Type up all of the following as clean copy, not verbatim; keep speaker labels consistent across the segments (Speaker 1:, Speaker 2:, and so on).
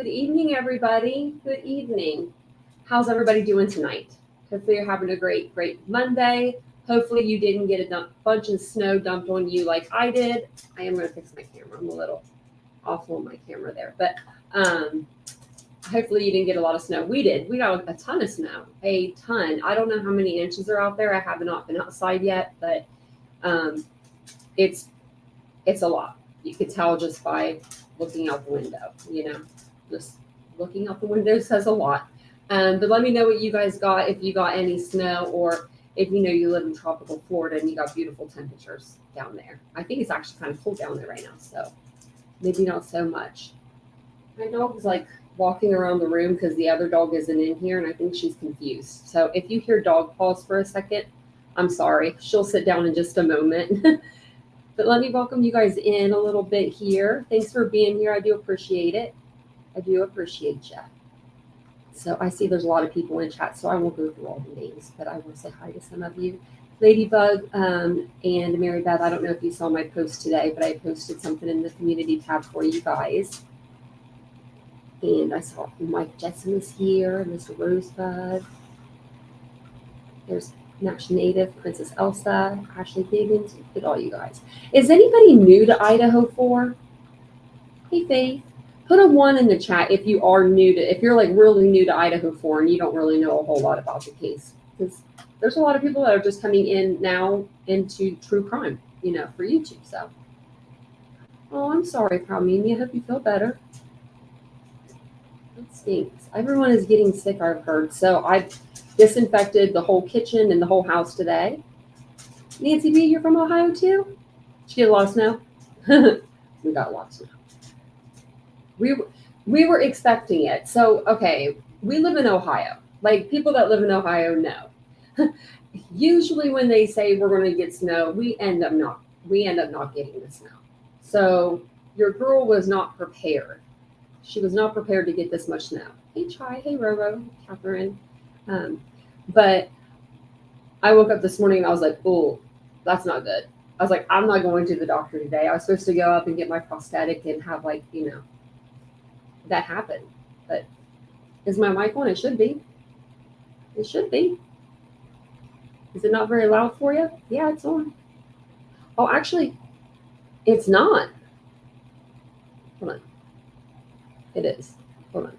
Speaker 1: Good evening, everybody. Good evening. How's everybody doing tonight? Hopefully, you're having a great Monday. Hopefully, you didn't get a bunch of snow dumped on you like I did. I am going to fix my camera. I'm a little off on my camera there, but hopefully, you didn't get a lot of snow. We did. We got a ton of snow, a ton. I don't know how many inches are out there. I have not been outside yet, but it's a lot. You could tell just by looking out the window, just looking out the window says a lot. But let me know what you guys got, if you got any snow, or if you live in tropical Florida and you got beautiful temperatures down there. I think it's actually kind of cold down there right now, so maybe not so much. My dog is like walking around the room because the other dog isn't in here, and I think she's confused. So if you hear dog paws for a second, I'm sorry. She'll sit down in just a moment. But let me welcome you guys in a little bit here. Thanks for being here. I do appreciate it. I do appreciate you. So I see there's a lot of people in chat, so I won't go through all the names, but I will say hi to some of you. Ladybug and Mary Beth, I don't know if you saw my post today, but I posted something in the community tab for you guys. And I saw Mike Jetson is here, Mr. Rosebud. There's National Native, Princess Elsa, Ashley Higgins. Look at all you guys. Is anybody new to Idaho 4? Hey, Faith. Put a 1 in the chat if you are if you're like really new to Idaho 4 and you don't really know a whole lot about the case. Because there's a lot of people that are just coming in now into true crime, for YouTube. So, oh, I'm sorry, Palmini. I hope you feel better. It stinks. Everyone is getting sick, I've heard. So I've disinfected the whole kitchen and the whole house today. Nancy B, you're from Ohio too? Did you get a lot of snow? We got a lot of snow. We were expecting it. So, okay, we live in Ohio. Like, people that live in Ohio know. Usually when they say we're going to get snow, we end up not getting the snow. So your girl was not prepared. She was not prepared to get this much snow. Hey, Chai. Hey, Roro. Catherine. But I woke up this morning and I was like, oh, that's not good. I was like, I'm not going to the doctor today. I was supposed to go up and get my prosthetic and have that happen. But is my mic on? It should be. It should be. Is it not very loud for you? Yeah, it's on. Oh, actually, it's not. Hold on. It is. Hold on.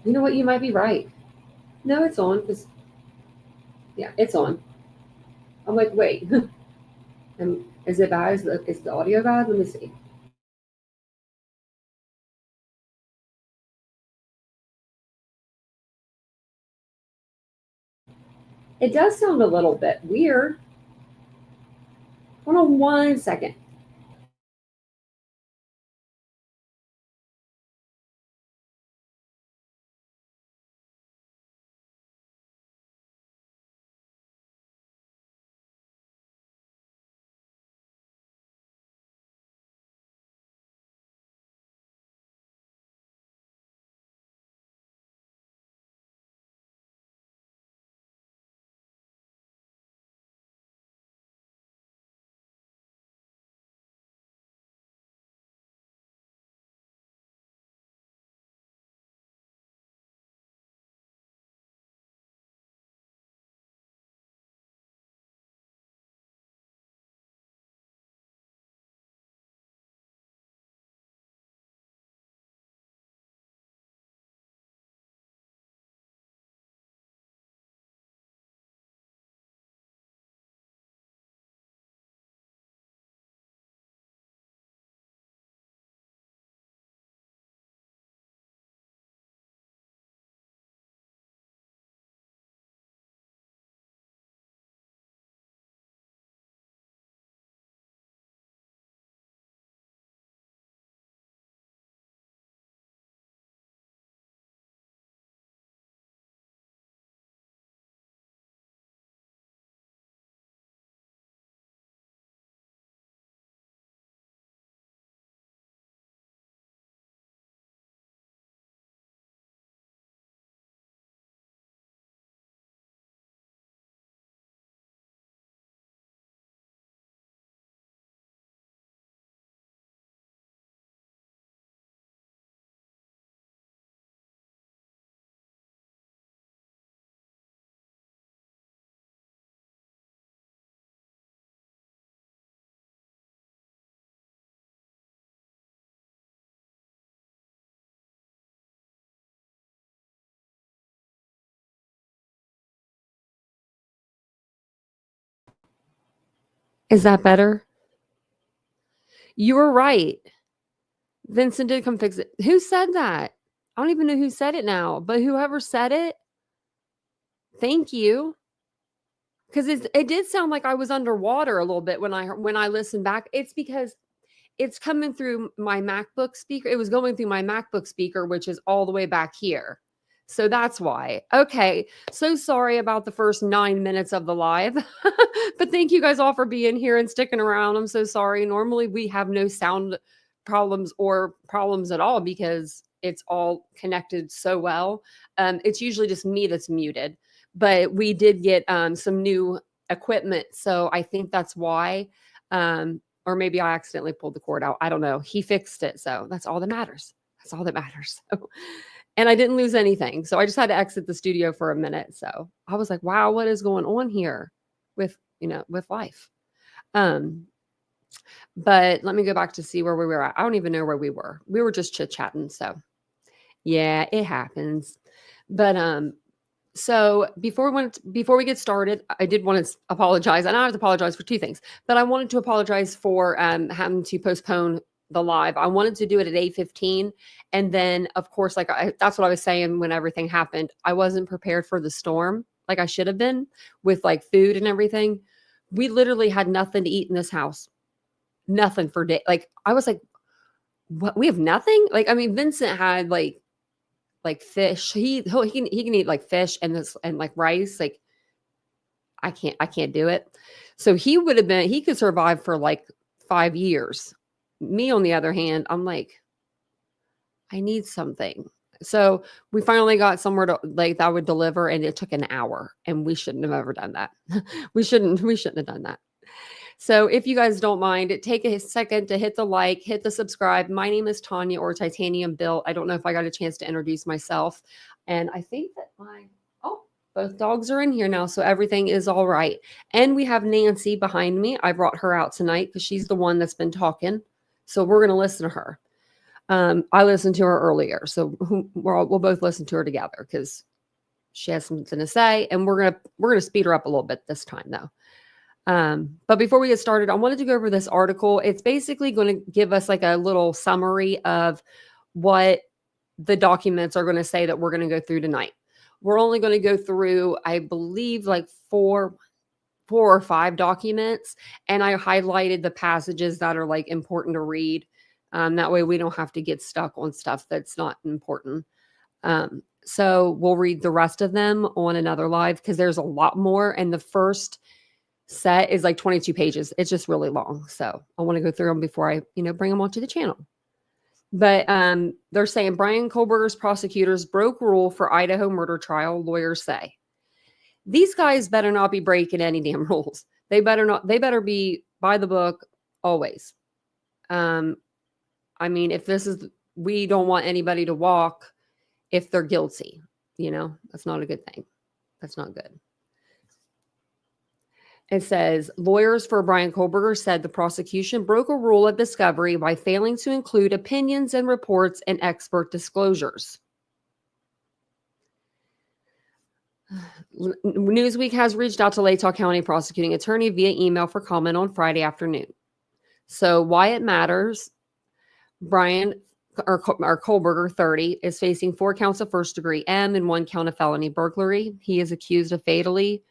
Speaker 1: You know what? You might be right. No, it's on. Yeah, it's on. I'm like, wait. Is it bad? Is the audio bad? Let me see. It does sound a little bit weird. Hold on 1 second. Is that better? You were right. Vincent did come fix it. Who said that? I don't even know who said it now, but whoever said it, thank you. Because it did sound like I was underwater a little bit when I listened back. It's because it's coming through my MacBook speaker. It was going through my MacBook speaker, which is all the way back here. So that's why. Okay. So sorry about the first 9 minutes of the live, but thank you guys all for being here and sticking around. I'm so sorry. Normally we have no sound problems or problems at all because it's all connected so well. It's usually just me that's muted, but we did get some new equipment. So I think that's why. Or maybe I accidentally pulled the cord out. I don't know. He fixed it. So that's all that matters. That's all that matters. So, and I didn't lose anything. So I just had to exit the studio for a minute. So I was like, wow, what is going on here with life? But let me go back to see where we were at. I don't even know where we were. We were just chit-chatting. So yeah, it happens. But so before we get started, I did want to apologize. And I have to apologize for two things, but I wanted to apologize for having to postpone the live. I wanted to do it at 8:15. And then of course, that's what I was saying when everything happened. I wasn't prepared for the storm like I should have been with like food and everything. We literally had nothing to eat in this house. Nothing for day. Like I was like, what? We have nothing? Like, I mean, Vincent had like fish. He can eat like fish and like rice. Like I can't do it. So he could survive for like 5 years. Me on the other hand, I'm like, I need something. So we finally got somewhere to like that would deliver, and it took an hour, and we shouldn't have ever done that. we shouldn't have done that. So if you guys don't mind, take a second to hit the like, hit the subscribe. My name is Tanya, or TitaniumBuilt. I don't know if I got a chance to introduce myself. And I think that both dogs are in here now, so everything is all right. And we have Nancy behind me. I brought her out tonight because she's the one that's been talking. So we're going to listen to her. I listened to her earlier, so we'll both listen to her together because she has something to say. And we're gonna speed her up a little bit this time, though. But before we get started, I wanted to go over this article. It's basically going to give us like a little summary of what the documents are going to say that we're going to go through tonight. We're only going to go through, I believe, like four or five documents. And I highlighted the passages that are like important to read. That way we don't have to get stuck on stuff that's not important. So we'll read the rest of them on another live because there's a lot more. And the first set is like 22 pages. It's just really long. So I want to go through them before I, bring them onto the channel. But they're saying Bryan Kohberger's prosecutors broke rule for Idaho murder trial, lawyers say. These guys better not be breaking any damn rules. They better be by the book always. I mean, we don't want anybody to walk if they're guilty, that's not a good thing. That's not good. It says, lawyers for Bryan Kohberger said the prosecution broke a rule of discovery by failing to include opinions and reports and expert disclosures. Newsweek has reached out to Latah County prosecuting attorney via email for comment on Friday afternoon. So why it matters, Bryan Kohberger, 30, is facing 4 counts of first-degree M and 1 count of felony burglary. He is accused of fatally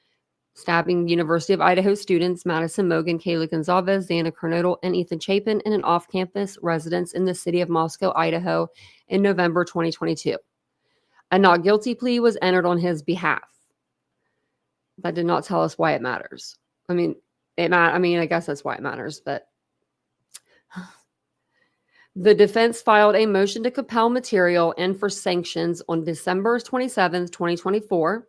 Speaker 1: stabbing University of Idaho students Madison Mogan, Kayla Gonzalez, Xana Kernodle, and Ethan Chapin in an off-campus residence in the city of Moscow, Idaho in November 2022. A not guilty plea was entered on his behalf. That did not tell us why it matters. I mean, I guess that's why it matters, but the defense filed a motion to compel material and for sanctions on December 27th, 2024.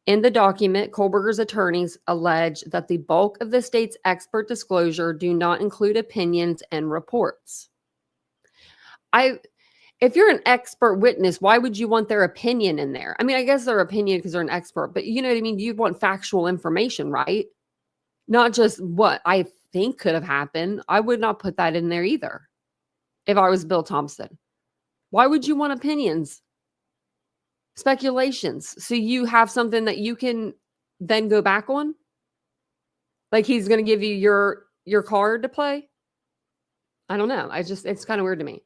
Speaker 1: In the document, Kohberger's attorneys allege that the bulk of the state's expert disclosure do not include opinions and reports. If you're an expert witness, why would you want their opinion in there? I mean, I guess their opinion because they're an expert, but you know what I mean? You'd want factual information, right? Not just what I think could have happened. I would not put that in there either if I was Bill Thompson. Why would you want opinions? Speculations. So you have something that you can then go back on? Like he's going to give you your card to play? I don't know. It's kind of weird to me.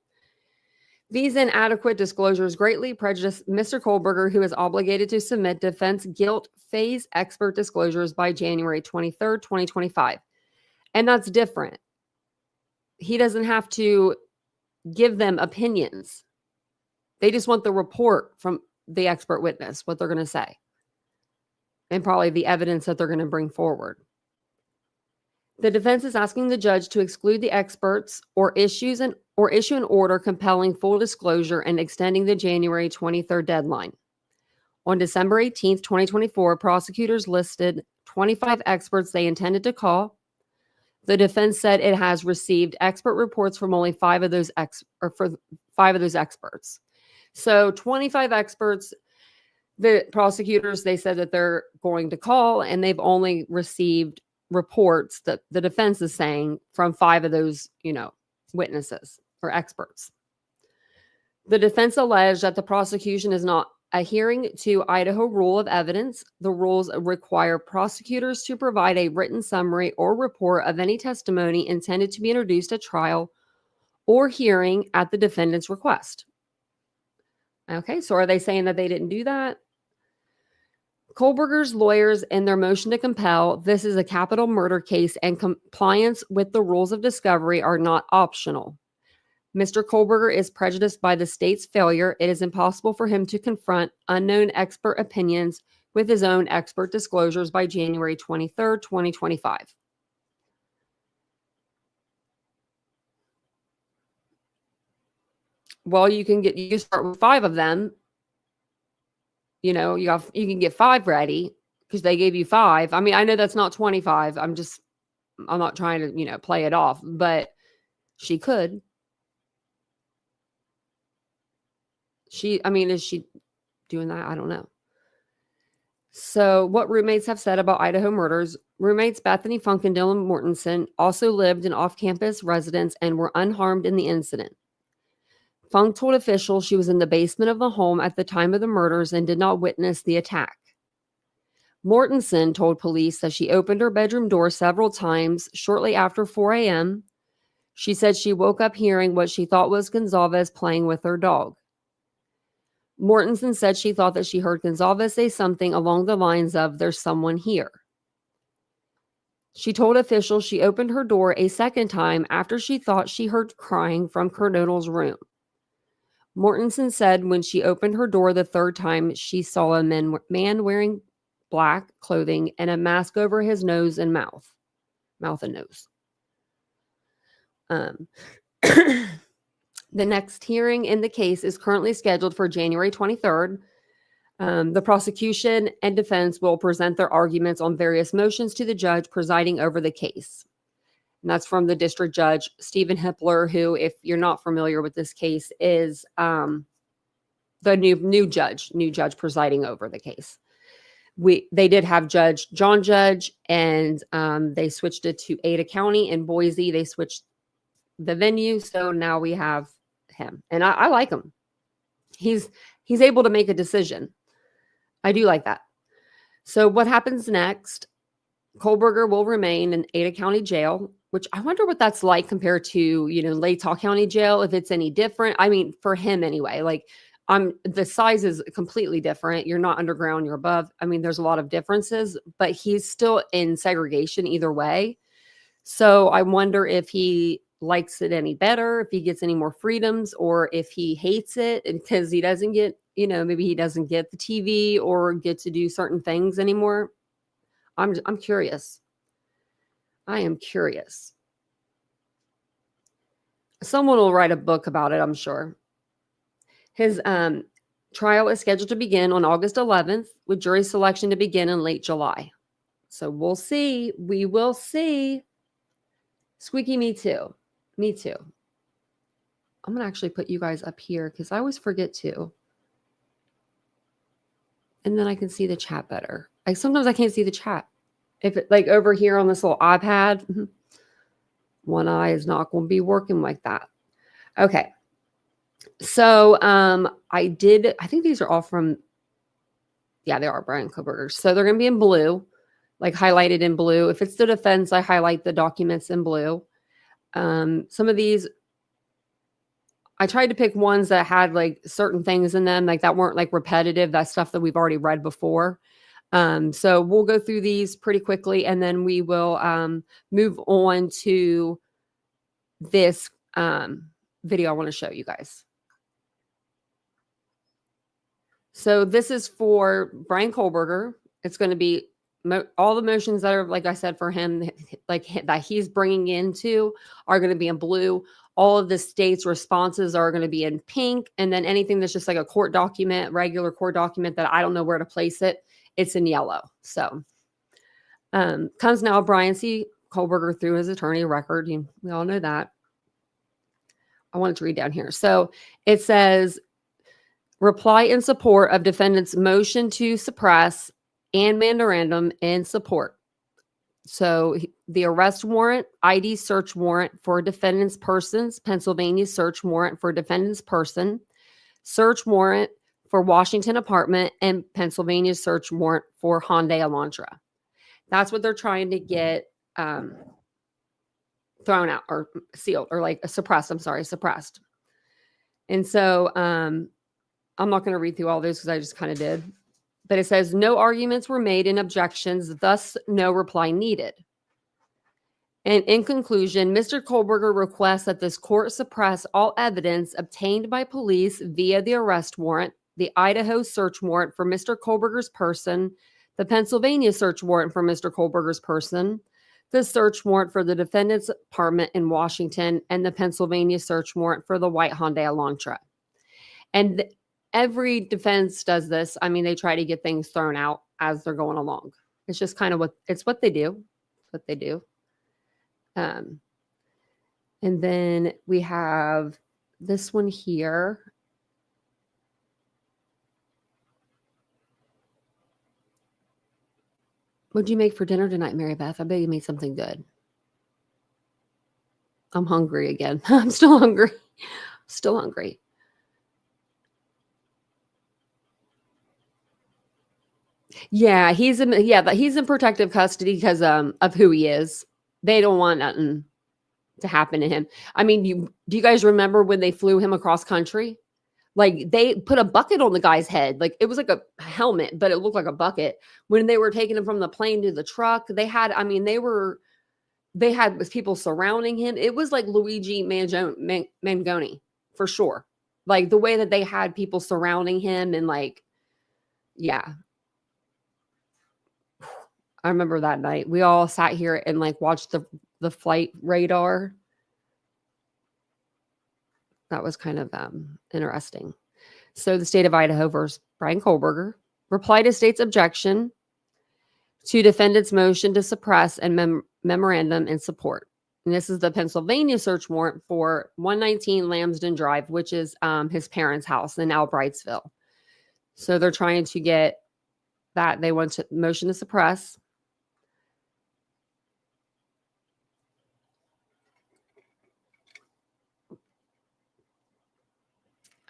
Speaker 1: These inadequate disclosures greatly prejudice Mr. Kohberger, who is obligated to submit defense guilt phase expert disclosures by January 23rd, 2025. And that's different. He doesn't have to give them opinions. They just want the report from the expert witness, what they're going to say, and probably the evidence that they're going to bring forward. The defense is asking the judge to exclude the experts or issue an order compelling full disclosure and extending the January 23rd deadline. On December 18th, 2024, prosecutors listed 25 experts they intended to call. The defense said it has received expert reports from only 5 of those experts. So 25 experts, the prosecutors, they said that they're going to call, and they've only received reports that the defense is saying from 5 of those, witnesses or experts. The defense alleged that the prosecution is not adhering to Idaho rule of evidence. The rules require prosecutors to provide a written summary or report of any testimony intended to be introduced at trial or hearing at the defendant's request. Okay, so are they saying that they didn't do that? Kohberger's lawyers, in their motion to compel, this is a capital murder case and compliance with the rules of discovery are not optional. Mr. Kohberger is prejudiced by the state's failure. It is impossible for him to confront unknown expert opinions with his own expert disclosures by January 23rd, 2025. Well, you can start with 5 of them. You can get 5 ready because they gave you 5. I mean, I know that's not 25. I'm not trying to, play it off, but she could. Is she doing that? I don't know. So what roommates have said about Idaho murders, roommates Bethany Funk and Dylan Mortensen also lived in off-campus residence and were unharmed in the incident. Funk told officials she was in the basement of the home at the time of the murders and did not witness the attack. Mortensen told police that she opened her bedroom door several times shortly after 4 a.m. She said she woke up hearing what she thought was Gonzalez playing with her dog. Mortensen said she thought that she heard Gonzalez say something along the lines of, "There's someone here." She told officials she opened her door a second time after she thought she heard crying from Cardonal's room. Mortensen said when she opened her door the third time, she saw a man wearing black clothing and a mask over his nose and mouth and nose. The next hearing in the case is currently scheduled for January 23rd. The prosecution and defense will present their arguments on various motions to the judge presiding over the case. And that's from the district judge, Stephen Hippler, who, if you're not familiar with this case, is the new judge presiding over the case. They did have Judge John Judge, and they switched it to Ada County in Boise. They switched the venue, so now we have him, and I like him. He's able to make a decision. I do like that. So what happens next? Kohberger will remain in Ada County Jail, which I wonder what that's like compared to, Latah County Jail, if it's any different. I mean, for him anyway, the size is completely different. You're not underground, you're above. I mean, there's a lot of differences, but he's still in segregation either way. So I wonder if he likes it any better, if he gets any more freedoms, or if he hates it because he doesn't get, maybe he doesn't get the TV or get to do certain things anymore. I'm curious. I am curious. Someone will write a book about it, I'm sure. His trial is scheduled to begin on August 11th, with jury selection to begin in late July. So we'll see. We will see. Squeaky, me too. Me too. I'm going to actually put you guys up here because I always forget to. And then I can see the chat better. Sometimes I can't see the chat. If it over here on this little iPad, one eye is not going to be working like that. Okay. So I think these are all from, they are Bryan Kohberger. So they're going to be in blue. like highlighted in blue. If it's the defense, I highlight the documents in blue. Some of these, I tried to pick ones that had like certain things in them, like that weren't like repetitive. That's stuff that we've already read before. So we'll go through these pretty quickly, and then we will move on to this video I want to show you guys. So this is for Bryan Kohberger. It's going to be all the motions that are, like I said, for him, like that he's bringing into are going to be in blue. All of the state's responses are going to be in pink. And then anything that's just like a court document, regular court document that I don't know where to place it, it's in yellow. So comes now Bryan C. Kohberger through his attorney record. We all know that. I wanted to read down here. So it says, reply in support of defendant's motion to suppress and memorandum in support. So the arrest warrant, ID search warrant for defendant's persons, Pennsylvania search warrant for defendant's person, search warrant for Washington apartment, and Pennsylvania search warrant for Hyundai Elantra. That's what they're trying to get thrown out or sealed or like suppressed. I'm sorry, suppressed. And so I'm not going to read through all those because I just kind of did. But it says no arguments were made in objections, thus no reply needed. And in conclusion, Mr. Kohberger requests that this court suppress all evidence obtained by police via the arrest warrant, the Idaho search warrant for Mr. Kohberger's person, the Pennsylvania search warrant for Mr. Kohberger's person, the search warrant for the defendant's apartment in Washington, and the Pennsylvania search warrant for the white Hyundai Elantra. And every defense does this. I mean, they try to get things thrown out as they're going along. It's just kind of what they do. It's what they do. And then we have this one here. What'd you make for dinner tonight, Mary Beth? I bet you made something good. I'm hungry again. I'm still hungry. Still hungry. Yeah, he's in protective custody because of who he is. They don't want nothing to happen to him. I mean, do you guys remember when they flew him across country? Like they put a bucket on the guy's head. Like it was like a helmet, but it looked like a bucket. When they were taking him from the plane to the truck, they had people surrounding him. It was like Luigi Mangoni for sure. Like the way that they had people surrounding him and like, yeah. I remember that night. We all sat here and like watched the flight radar. That was kind of interesting. So the state of Idaho versus Bryan Kohberger replied to state's objection to defendant's motion to suppress and memorandum in support. And this is the Pennsylvania search warrant for 119 Lambsden Drive, which is his parents' house in Albrightsville. So they're trying to get that. They want to motion to suppress.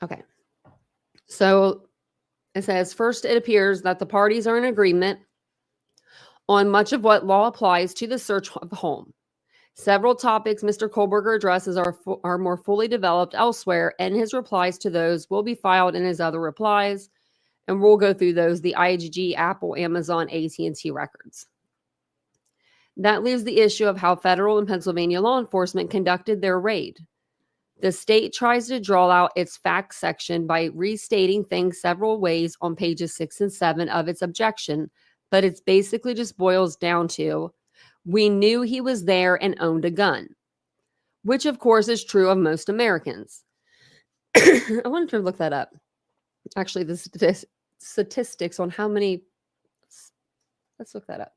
Speaker 1: Okay. So it says, first, it appears that the parties are in agreement on much of what law applies to the search of the home. Several topics Mr. Kohberger addresses are more fully developed elsewhere, and his replies to those will be filed in his other replies. And we'll go through those, the IGG, Apple, Amazon, AT&T records. That leaves the issue of how federal and Pennsylvania law enforcement conducted their raid. The state tries to draw out its facts section by restating things several ways on pages 6 and 7 of its objection, but it's basically just boils down to, we knew he was there and owned a gun, which of course is true of most Americans. I wanted to look that up. Actually, the statistics on how many, let's look that up.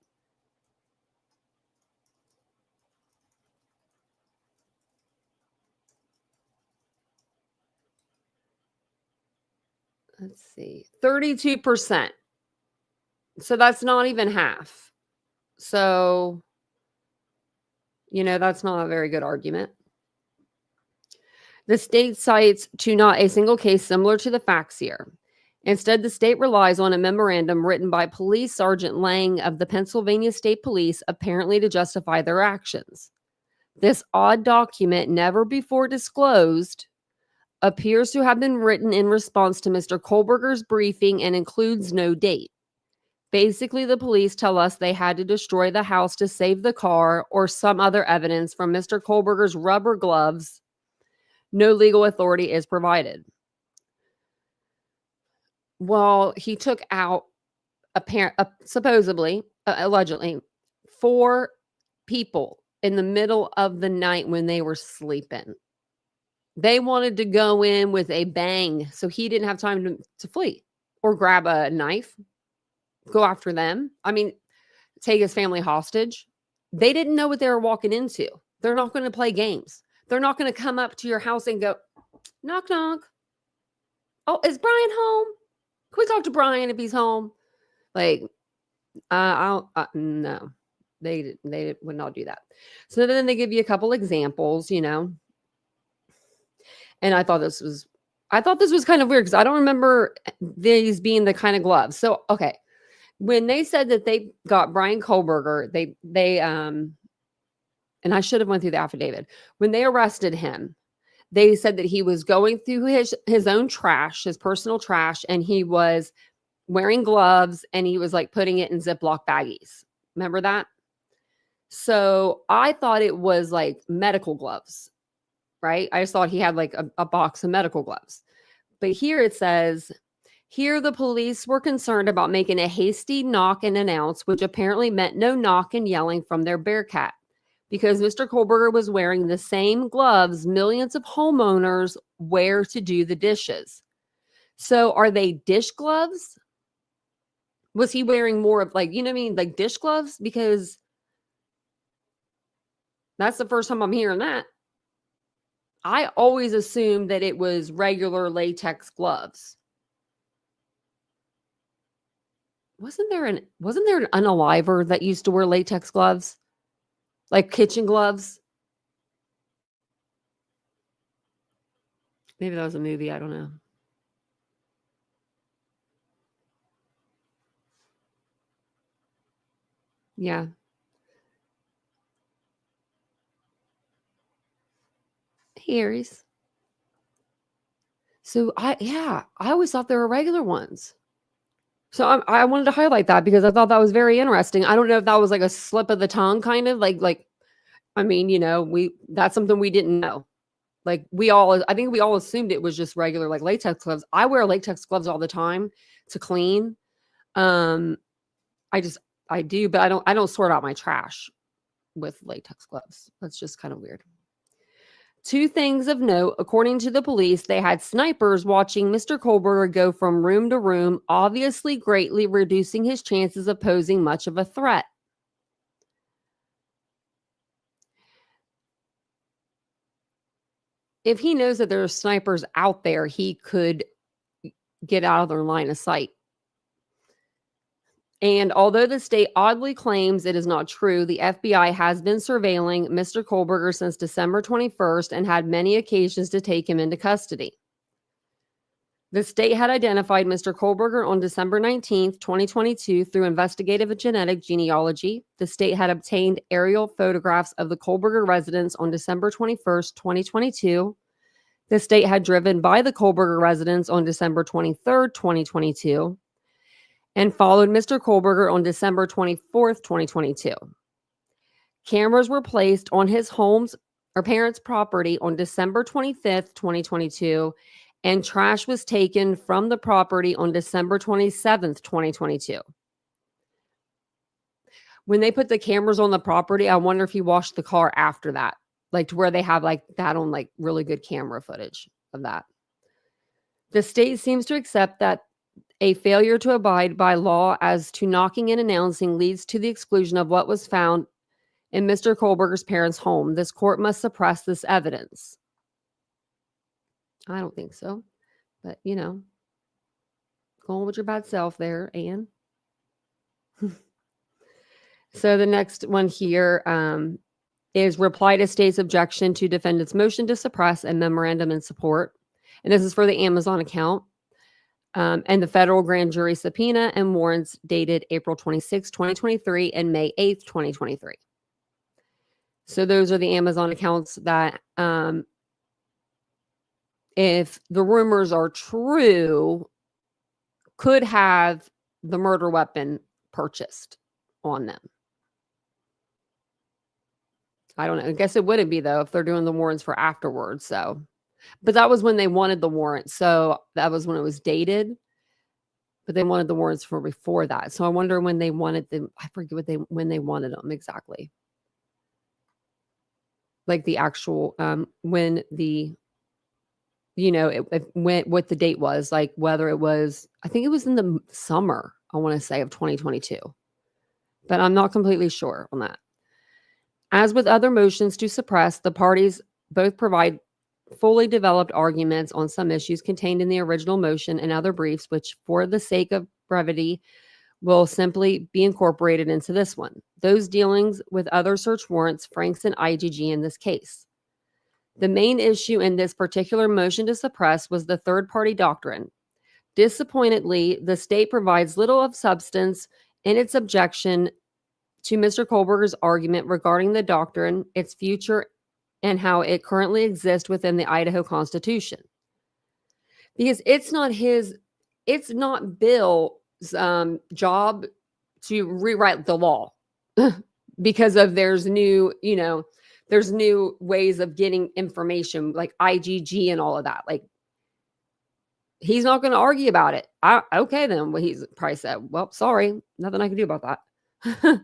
Speaker 1: Let's see, 32%. So that's not even half. So, that's not a very good argument. The state cites to not a single case similar to the facts here. Instead, the state relies on a memorandum written by Police Sergeant Lang of the Pennsylvania State Police, apparently to justify their actions. This odd document, never before disclosed, appears to have been written in response to Mr. Kohberger's briefing and includes no date. Basically, the police tell us they had to destroy the house to save the car or some other evidence from Mr. Kohberger's rubber gloves. No legal authority is provided. Well, he took out, supposedly, allegedly, 4 people in the middle of the night when they were sleeping. They wanted to go in with a bang, so he didn't have time to flee or grab a knife, go after them. I mean, take his family hostage. They didn't know what they were walking into. They're not going to play games. They're not going to come up to your house and go, knock, knock. Oh, is Bryan home? Can we talk to Bryan if he's home? Like, no, they would not do that. So then they give you a couple examples, you know. And I thought this was kind of weird because I don't remember these being the kind of gloves. So, okay. When they said that they got Bryan Kohberger, they and I should have went through the affidavit. When they arrested him, they said that he was going through his own trash, his personal trash, and he was wearing gloves and he was like putting it in Ziploc baggies. Remember that? So I thought it was like medical gloves, right? I just thought he had like a box of medical gloves. But here it says, here the police were concerned about making a hasty knock and announce, which apparently meant no knock and yelling from their Bearcat, because Mr. Kohberger was wearing the same gloves millions of homeowners wear to do the dishes. So are they dish gloves? Was he wearing more of like, you know what I mean? Like dish gloves? Because that's the first time I'm hearing that. I always assumed that it was regular latex gloves. Wasn't there an unaliver that used to wear latex gloves? Like kitchen gloves? Maybe that was a movie. I don't know. Yeah. Hey, Aries. So I always thought they were regular ones. So I wanted to highlight that because I thought that was very interesting. I don't know if that was like a slip of the tongue, kind of like, I mean, you know, that's something we didn't know. Like I think we all assumed it was just regular, like latex gloves. I wear latex gloves all the time to clean. I do, but I don't sort out my trash with latex gloves. That's just kind of weird. 2 things of note, according to the police, they had snipers watching Mr. Kohberger go from room to room, obviously greatly reducing his chances of posing much of a threat. If he knows that there are snipers out there, he could get out of their line of sight. And although the state oddly claims it is not true, the FBI has been surveilling Mr. Kohberger since December 21st and had many occasions to take him into custody. The state had identified Mr. Kohberger on December 19th, 2022 through investigative genetic genealogy. The state had obtained aerial photographs of the Kohberger residence on December 21st, 2022. The state had driven by the Kohberger residence on December 23rd, 2022. And followed Mr. Kohberger on December 24th, 2022. Cameras were placed on his parents' property on December 25th, 2022, and trash was taken from the property on December 27th, 2022. When they put the cameras on the property, I wonder if he washed the car after that, like to where they have like that on like really good camera footage of that. The state seems to accept that a failure to abide by law as to knocking and announcing leads to the exclusion of what was found in Mr. Kohberger's parents' home. This court must suppress this evidence. I don't think so. But, you know, go on with your bad self there, Anne. So the next one here is reply to state's objection to defendant's motion to suppress and memorandum in support. And this is for the Amazon account. and the federal grand jury subpoena and warrants dated April 26, 2023 and May 8th, 2023. So those are the Amazon accounts that, if the rumors are true, could have the murder weapon purchased on them. I don't know. I guess it wouldn't be, though, if they're doing the warrants for afterwards. So, but that was when they wanted the warrant. So that was when it was dated. But they wanted the warrants for before that. So I wonder when they wanted them. I forget when they wanted them exactly. Like the actual, when the, what the date was, like whether it was, I think it was in the summer, I want to say, of 2022. But I'm not completely sure on that. As with other motions to suppress, the parties both provide fully developed arguments on some issues contained in the original motion and other briefs, which, for the sake of brevity, will simply be incorporated into this one. Those dealings with other search warrants, Franks and IGG in this case. The main issue in this particular motion to suppress was the third-party doctrine. Disappointingly, the state provides little of substance in its objection to Mr. Kohberger's argument regarding the doctrine, its future, and how it currently exists within the Idaho Constitution. Because it's not Bill's job to rewrite the law because of there's new ways of getting information like IGG and all of that. Like, he's not going to argue about it. Okay, then. Well, he's probably said, well, sorry, nothing I can do about that.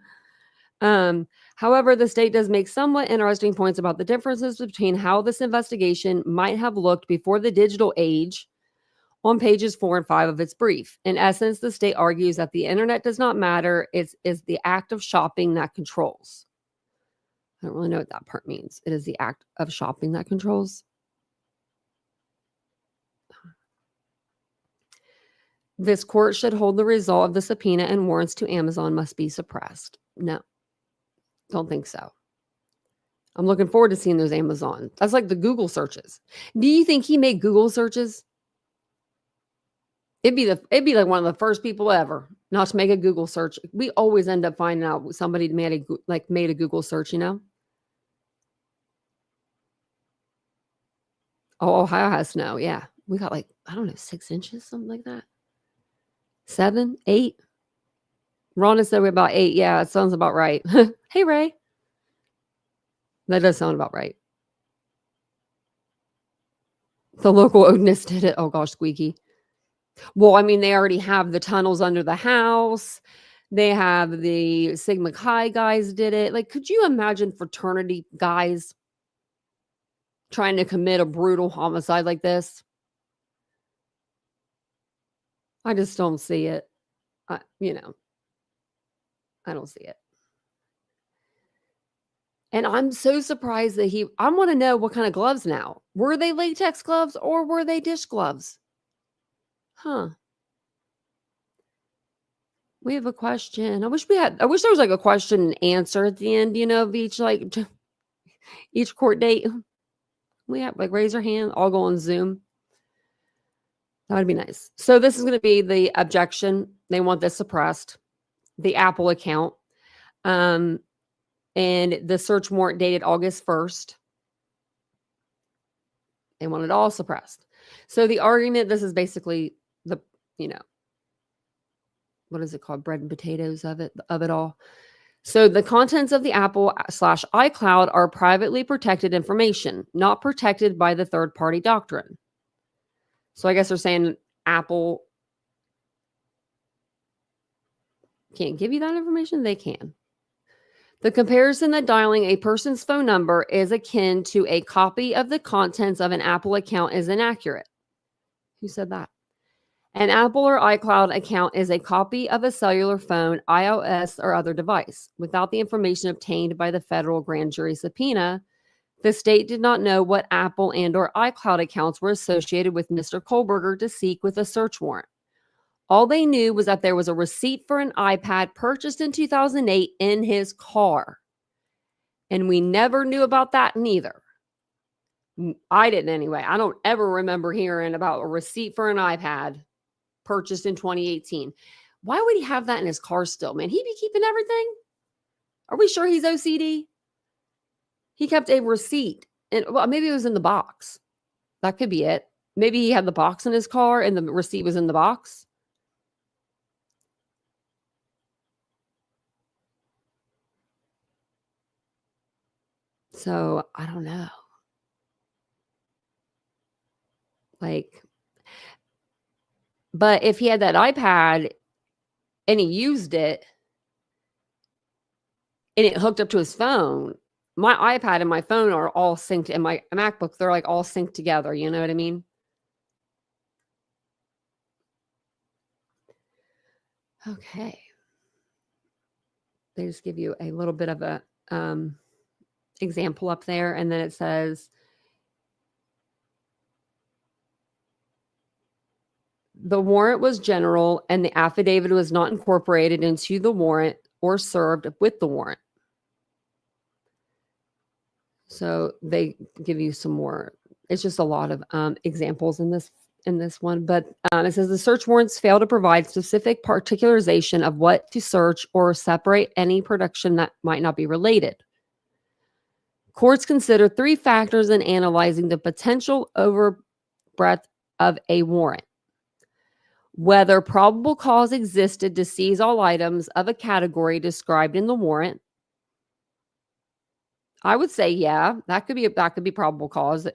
Speaker 1: However, the state does make somewhat interesting points about the differences between how this investigation might have looked before the digital age on pages 4 and 5 of its brief. In essence, the state argues that the internet does not matter. It is the act of shopping that controls. I don't really know what that part means. It is the act of shopping that controls. This court should hold the result of the subpoena and warrants to Amazon must be suppressed. No. Don't think so. I'm looking forward to seeing those Amazon. That's like the Google searches. Do you think he made Google searches? It'd be like one of the first people ever not to make a Google search. We always end up finding out somebody made a Google search, Oh, Ohio has snow. Yeah. We got 6 inches, something like that. 7, 8. Rhonda said we're about 8. Yeah, it sounds about right. Hey, Ray. That does sound about right. The local Odinist did it. Oh, gosh, squeaky. Well, I mean, they already have the tunnels under the house. They have the Sigma Chi guys did it. Like, could you imagine fraternity guys trying to commit a brutal homicide like this? I just don't see it. I don't see it. And I'm so surprised that I want to know what kind of gloves now. Were they latex gloves or were they dish gloves? Huh. We have a question. I wish there was like a question and answer at the end, of each court date. We have raise your hand. I'll go on Zoom. That would be nice. So this is going to be the objection. They want this suppressed. The Apple account. And the search warrant dated August 1st. They want it all suppressed. So the argument, this is basically the, what is it called? Bread and potatoes of it all. So the contents of the Apple/iCloud are privately protected information, not protected by the third-party doctrine. So I guess they're saying Apple can't give you that information. They can. The comparison that dialing a person's phone number is akin to a copy of the contents of an Apple account is inaccurate. Who said that? An Apple or iCloud account is a copy of a cellular phone, iOS, or other device. Without the information obtained by the federal grand jury subpoena, the state did not know what Apple and or iCloud accounts were associated with Mr. Kohberger to seek with a search warrant. All they knew was that there was a receipt for an iPad purchased in 2008 in his car. And we never knew about that neither. I didn't anyway. I don't ever remember hearing about a receipt for an iPad purchased in 2018. Why would he have that in his car still, man? He'd be keeping everything. Are we sure he's OCD? He kept a receipt, and well, maybe it was in the box. That could be it. Maybe he had the box in his car and the receipt was in the box. So I don't know. Like, but if he had that iPad and he used it and it hooked up to his phone, my iPad and my phone are all synced, and my MacBook, they're like all synced together. You know what I mean? Okay. They just give you a little bit of a example up there, and then it says, the warrant was general and the affidavit was not incorporated into the warrant or served with the warrant. So they give you some more. It's just a lot of examples in this one. But it says the search warrants fail to provide specific particularization of what to search or separate any production that might not be related. Courts consider 3 factors in analyzing the potential overbreadth of a warrant: whether probable cause existed to seize all items of a category described in the warrant. I would say, yeah, that could be probable cause.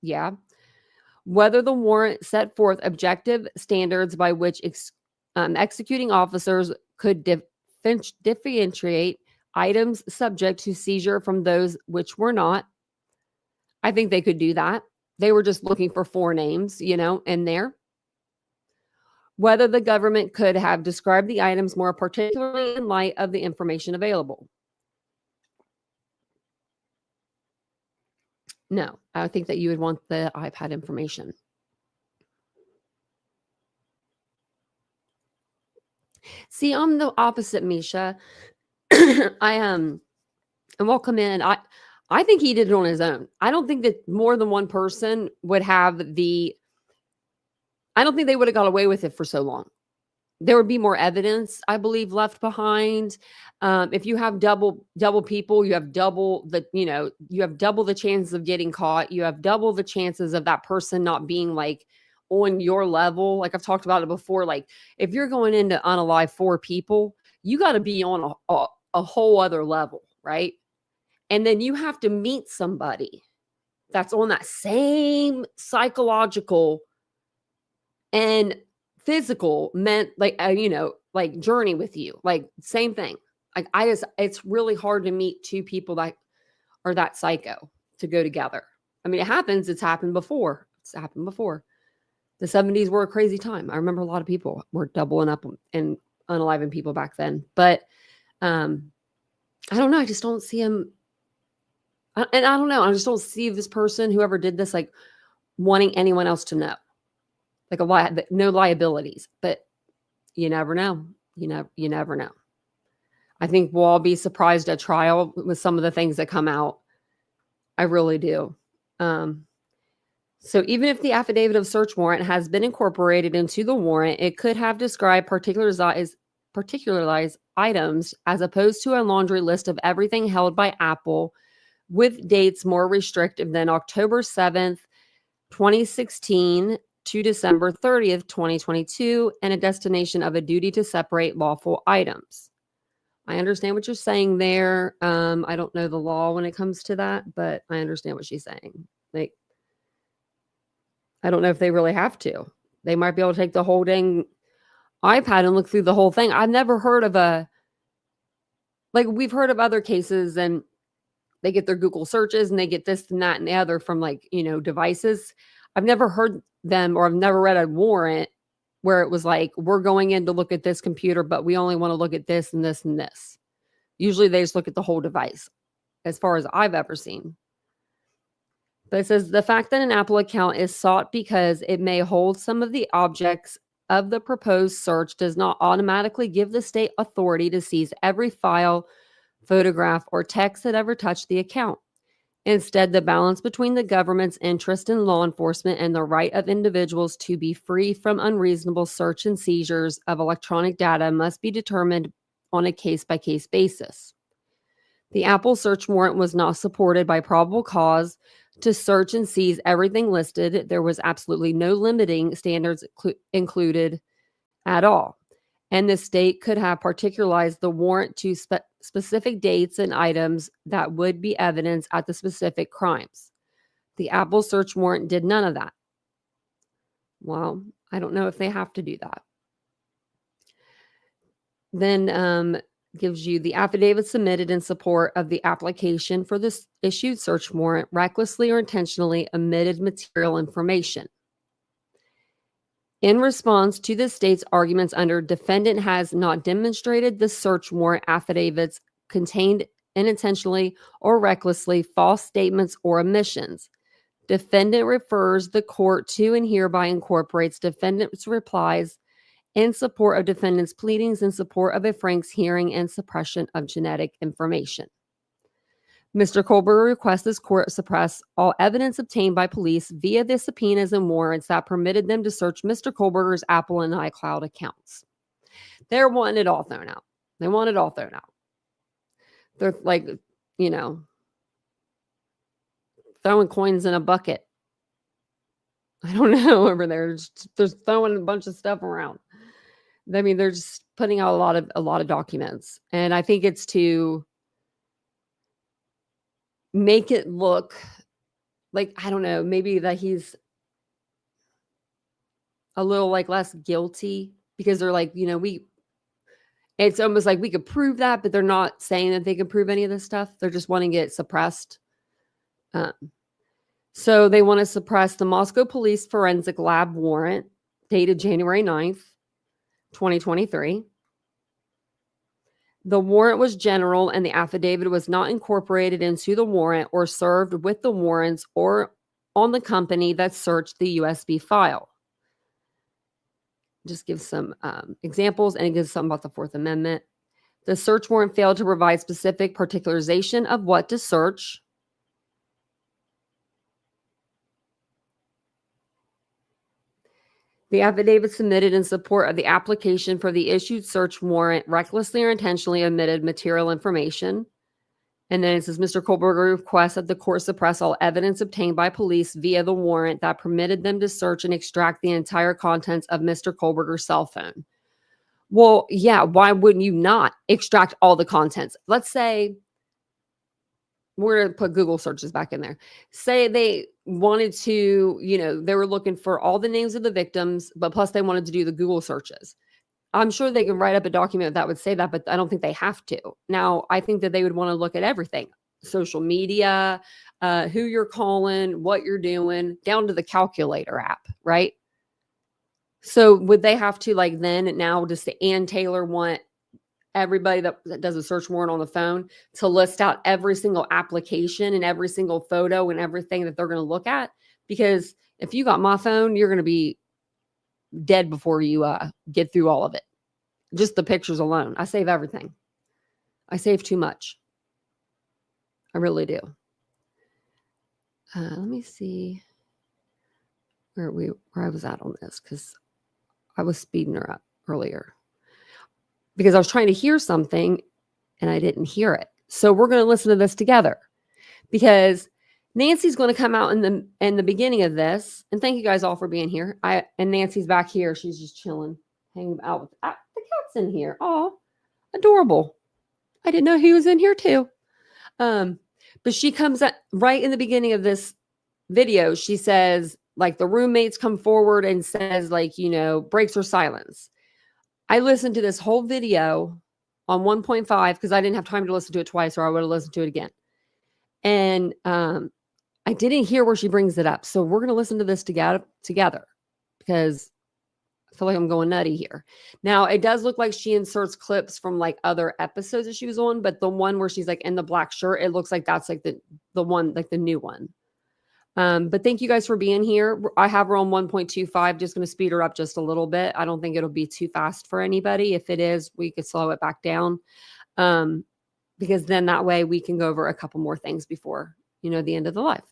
Speaker 1: Yeah. Whether the warrant set forth objective standards by which executing officers could differentiate items subject to seizure from those which were not. I think they could do that. They were just looking for 4 names, in there. Whether the government could have described the items more particularly in light of the information available. No, I think that you would want the iPad information. See, I'm the opposite, Misha. And welcome in. I think he did it on his own. I don't think that more than one person would have I don't think they would have got away with it for so long. There would be more evidence, I believe, left behind. If you have double people, you have double the chances of getting caught. You have double the chances of that person not being like on your level. Like I've talked about it before. Like if you're going in to unalive 4 people, you got to be on a whole other level, right? And then you have to meet somebody that's on that same psychological and physical like journey with you, like same thing. Like it's really hard to meet 2 people that are that psycho to go together. I mean, it's happened before. The 70s were a crazy time. I remember a lot of people were doubling up and unaliving people back then. But I don't know. I just don't see him. And I don't know. I just don't see this person, whoever did this, like wanting anyone else to know. Like no liabilities. But you never know. You never know. I think we'll all be surprised at trial with some of the things that come out. I really do. So even if the affidavit of search warrant has been incorporated into the warrant, it could have described particularized items as opposed to a laundry list of everything held by Apple with dates more restrictive than October 7th, 2016 to December 30th, 2022, and a destination of a duty to separate lawful items. I understand what you're saying there. I don't know the law when it comes to that, but I understand what she's saying. Like, I don't know if they really have to. They might be able to take the whole dang iPad and look through the whole thing. I've never heard of we've heard of other cases and they get their Google searches and they get this and that and the other from devices. I've never heard them, or I've never read a warrant where it was like, we're going in to look at this computer, but we only want to look at this and this and this. Usually they just look at the whole device, as far as I've ever seen. But it says the fact that an Apple account is sought because it may hold some of the objects of the proposed search does not automatically give the state authority to seize every file, photograph, or text that ever touched the account. Instead, the balance between the government's interest in law enforcement and the right of individuals to be free from unreasonable search and seizures of electronic data must be determined on a case-by-case basis. The Apple search warrant was not supported by probable cause to search and seize everything listed. There was absolutely no limiting standards included at all. And the state could have particularized the warrant to specific dates and items that would be evidence at the specific crimes. The Apple search warrant did none of that. Well, I don't know if they have to do that. Then gives you the affidavit submitted in support of the application for this issued search warrant recklessly or intentionally omitted material information. In response to the state's arguments under defendant has not demonstrated the search warrant affidavits contained unintentionally or recklessly false statements or omissions. Defendant refers the court to and hereby incorporates defendant's replies in support of defendant's pleadings in support of a Frank's hearing and suppression of genetic information. Mr. Kohberger requests this court suppress all evidence obtained by police via the subpoenas and warrants that permitted them to search Mr. Kohberger's Apple and iCloud accounts. They're wanting it all thrown out. They want it all thrown out. They're like, throwing coins in a bucket. I don't know over there. They're throwing a bunch of stuff around. I mean, they're just putting out a lot of documents. And I think it's to make it look like, I don't know, maybe that he's a little like less guilty because they're like, it's almost like we could prove that, but they're not saying that they can prove any of this stuff. They're just wanting it suppressed. So they want to suppress the Moscow Police Forensic Lab warrant dated January 9th, 2023. The warrant was general and the affidavit was not incorporated into the warrant or served with the warrants or on the company that searched the USB file. Just give some examples, and it gives something about the Fourth Amendment. The search warrant failed to provide specific particularization of what to search. The affidavit submitted in support of the application for the issued search warrant recklessly or intentionally omitted material information. And then it says, Mr. Kohberger requests that the court suppress all evidence obtained by police via the warrant that permitted them to search and extract the entire contents of Mr. Kohberger's cell phone. Well, yeah, why wouldn't you not extract all the contents? Let's say we're going to put Google searches back in there. Say they wanted to, they were looking for all the names of the victims, but plus they wanted to do the Google searches. I'm sure they can write up a document that would say that, but I don't think they have to. Now, I think that they would want to look at everything. Social media, who you're calling, what you're doing, down to the calculator app, right? So would they have to then now does the Ann Taylor want everybody that does a search warrant on the phone to list out every single application and every single photo and everything that they're going to look at? Because if you got my phone, you're going to be dead before you get through all of it. Just the pictures alone. I save everything. I save too much. I really do. Let me see where I was at on this, because I was speeding her up earlier because I was trying to hear something and I didn't hear it. So we're going to listen to this together, because Nancy's going to come out in the beginning of this. And thank you guys all for being here. And Nancy's back here. She's just chilling, hanging out with the cat's in here. Oh, adorable. I didn't know he was in here too. But she comes up right in the beginning of this video. She says, the roommates come forward and says, breaks her silence. I listened to this whole video on 1.5 because I didn't have time to listen to it twice, or I would have listened to it again. And I didn't hear where she brings it up. So we're going to listen to this together because I feel like I'm going nutty here. Now, it does look like she inserts clips from other episodes that she was on, but the one where she's in the black shirt, it looks like that's the one, the new one. But thank you guys for being here. I have her on 1.25, just going to speed her up just a little bit. I don't think it'll be too fast for anybody. If it is, we could slow it back down. Because then that way we can go over a couple more things before the end of the live.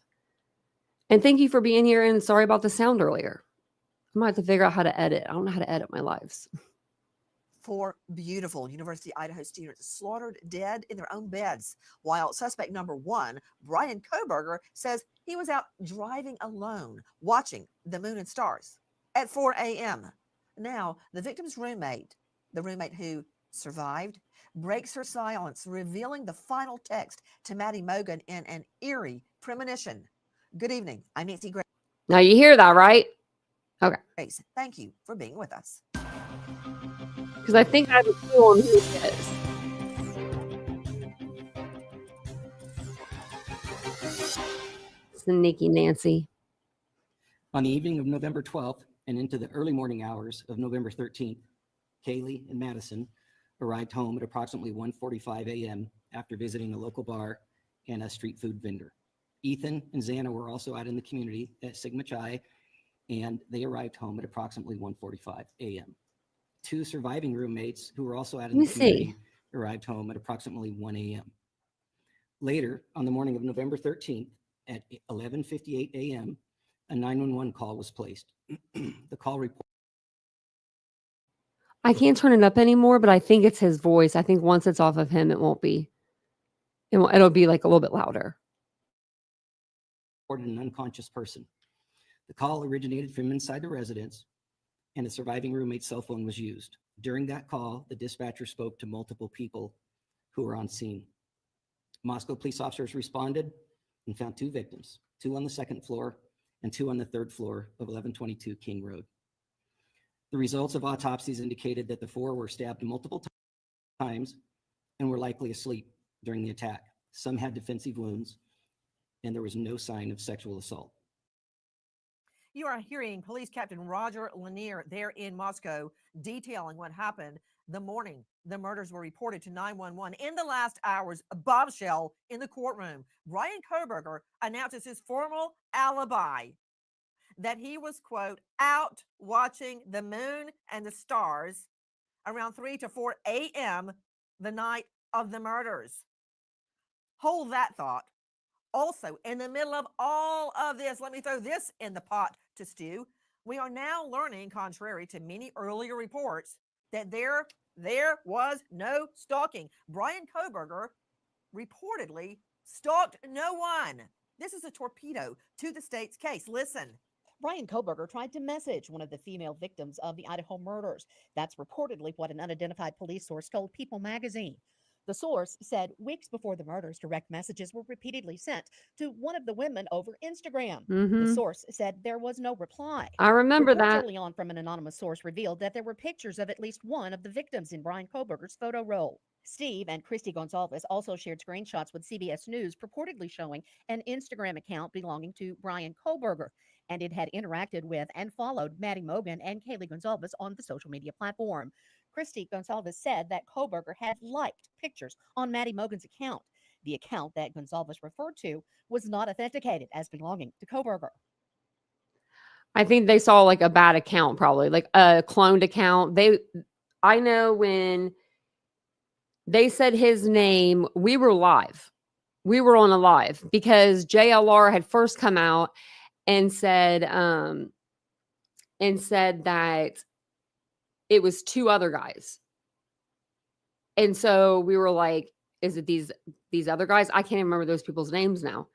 Speaker 1: And thank you for being here, and sorry about the sound earlier. I might have to figure out how to edit. I don't know how to edit my lives.
Speaker 2: 4 beautiful University of Idaho students slaughtered dead in their own beds, while suspect number 1, Bryan Kohberger, says he was out driving alone, watching the moon and stars at 4 a.m. Now, the victim's roommate, the roommate who survived, breaks her silence, revealing the final text to Maddie Mogan in an eerie premonition. Good evening. I'm Nancy Grace.
Speaker 1: Now you hear that, right? Okay.
Speaker 2: Thank you for being with us.
Speaker 1: Because I think I have a clue on who it is. Sneaky Nancy.
Speaker 3: On the evening of November 12th and into the early morning hours of November 13th, Kaylee and Madison arrived home at approximately 1:45 a.m. after visiting a local bar and a street food vendor. Ethan and Xana were also out in the community at Sigma Chi, and they arrived home at approximately 1:45 a.m. 2 surviving roommates who were also out in the community arrived home at approximately 1 a.m. Later, on the morning of November 13th at 11:58 a.m., a 911 call was placed. The call report.
Speaker 1: I can't turn it up anymore, but I think it's his voice. I think once it's off of him, it won't be. It'll be like a little bit louder.
Speaker 3: Reported an unconscious person. The call originated from inside the residence, and a surviving roommate's cell phone was used. During that call, the dispatcher spoke to multiple people who were on scene. Moscow police officers responded and found 2 victims, 2 on the 2nd floor and 2 on the 3rd floor of 1122 King Road. The results of autopsies indicated that the 4 were stabbed multiple times and were likely asleep during the attack. Some had defensive wounds, and there was no sign of sexual assault.
Speaker 2: You are hearing Police Captain Roger Lanier there in Moscow detailing what happened the morning the murders were reported to 911. In the last hours, a bombshell in the courtroom. Bryan Kohberger announces his formal alibi that he was, quote, out watching the moon and the stars around 3 to 4 a.m. the night of the murders. Hold that thought. Also, in the middle of all of this, let me throw this in the pot to stew. We are now learning, contrary to many earlier reports, that there was no stalking. Bryan Kohberger reportedly stalked no one. This is a torpedo to the state's case. Listen.
Speaker 4: Bryan Kohberger tried to message one of the female victims of the Idaho murders. That's reportedly what an unidentified police source told People magazine. The source said weeks before the murders, direct messages were repeatedly sent to one of the women over Instagram. The source said there was no reply.
Speaker 1: I remember
Speaker 4: Reports
Speaker 1: that.
Speaker 4: early on from an anonymous source revealed that there were pictures of at least one of the victims in Bryan Kohberger's photo roll. Steve and Christy Gonzalez also shared screenshots with CBS News purportedly showing an Instagram account belonging to Bryan Kohberger, and it had interacted with and followed Maddie Mogan and Kaylee Gonzalez on the social media platform. Christy Gonzalez said that Kohberger had liked pictures on Maddie Mogan's account. The account that Gonzalez referred to was not authenticated as belonging to Kohberger.
Speaker 1: I think they saw like a bad account, probably like a cloned account. I know when they said his name, we were live. We were on a live because JLR had first come out and said that it was 2 other guys. And so we were like, is it these other guys? I can't even remember those people's names now.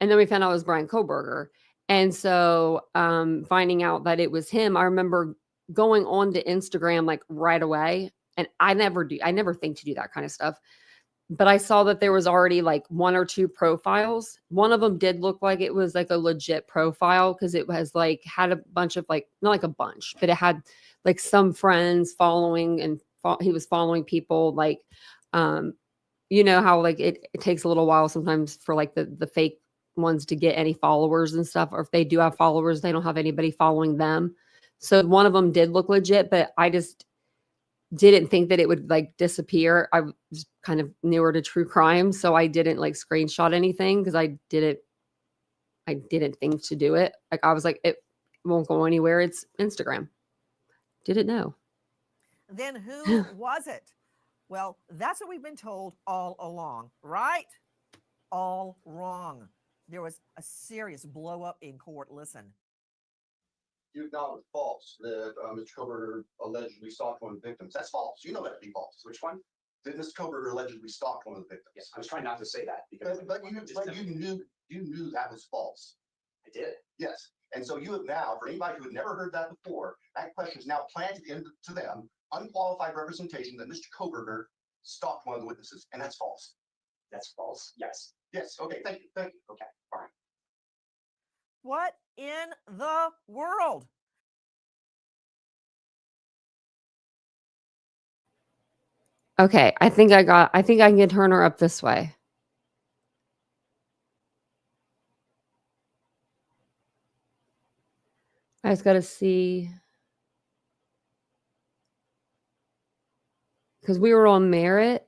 Speaker 1: And then we found out it was Bryan Kohberger. And so finding out that it was him, I remember going on to Instagram like right away. And I never think to do that kind of stuff. But I saw that there was already like 1 or 2 profiles. One of them did look like it was like a legit profile because it was like had a bunch of like, not like a bunch, but it had like some friends following, and he was following people like, you know how like it takes a little while sometimes for like the fake ones to get any followers and stuff, or if they do have followers, they don't have anybody following them. So one of them did look legit, but I just didn't think that it would like disappear. I was kind of newer to true crime, so I didn't like screenshot anything because I didn't think to do it. Like I was like, it won't go anywhere. It's Instagram. Didn't know.
Speaker 2: Then who was it? Well, that's what we've been told all along, right? All wrong. There was a serious blow up in court. Listen.
Speaker 5: You acknowledge false that Mr. Kohberger allegedly stalked one of the victims. That's false. You know that to be false.
Speaker 6: Which one?
Speaker 5: That Mr. Kohberger allegedly stalked one of the victims.
Speaker 6: Yes, I was trying not to say that because
Speaker 5: But you knew that was false.
Speaker 6: I did.
Speaker 5: Yes. And so you have now, for anybody who had never heard that before, that question is now planted into them, unqualified representation that Mr. Kohberger stalked one of the witnesses, and that's false.
Speaker 6: That's false. Yes.
Speaker 5: Yes. Okay. Thank you. Thank you.
Speaker 6: Okay. Fine.
Speaker 2: What in the world?
Speaker 1: Okay, I think I can get Turner up this way. I just got to see. Because we were on merit.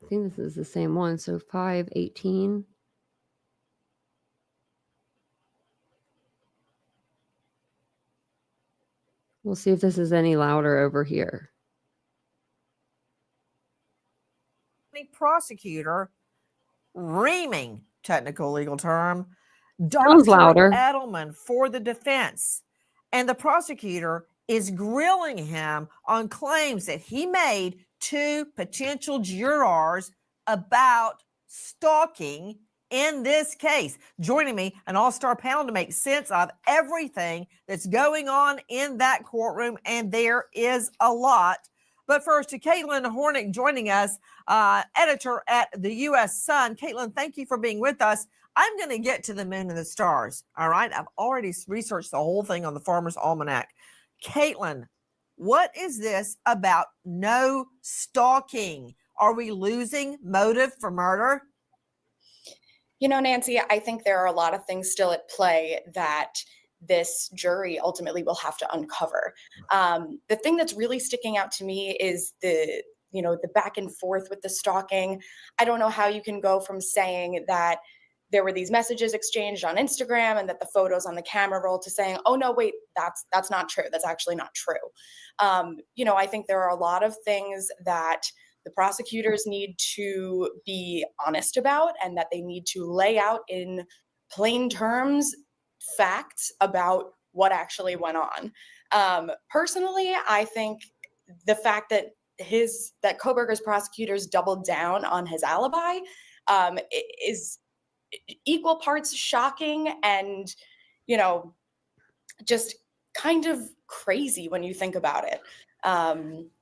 Speaker 1: I think this is the same one. So 518. We'll see if this is any louder over here.
Speaker 2: The prosecutor, reaming technical legal term,
Speaker 1: Sounds louder.
Speaker 2: Edelman for the defense. And the prosecutor is grilling him on claims that he made to potential jurors about stalking in this case. Joining me, an all-star panel to make sense of everything that's going on in that courtroom, and there is a lot. But first, to Caitlin Hornick joining us, editor at the U.S. Sun. Caitlin, thank you for being with us. I'm going to get to the moon and the stars, all right? I've already researched the whole thing on the Farmer's Almanac. Caitlin, what is this about no stalking? Are we losing motive for murder?
Speaker 7: You know, Nancy, I think there are a lot of things still at play that this jury ultimately will have to uncover. The thing that's really sticking out to me is the back and forth with the stalking. I don't know how you can go from saying that there were these messages exchanged on Instagram and that the photos on the camera roll to saying, oh no, wait, that's not true. That's actually not true. I think there are a lot of things that the prosecutors need to be honest about, and that they need to lay out in plain terms facts about what actually went on. Personally, I think the fact that Kohberger's prosecutors doubled down on his alibi is equal parts shocking and, just kind of crazy when you think about it.